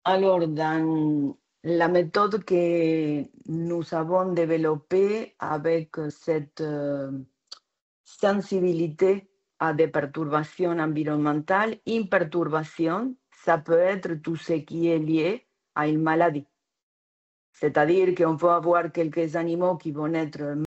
S4: Alors, dans la méthode que nous avons développée avec cette sensibilité à des perturbations environnementales, une perturbation, ça peut être tout ce qui est lié à une maladie. C'est-à-dire qu'on peut avoir quelques animaux qui vont être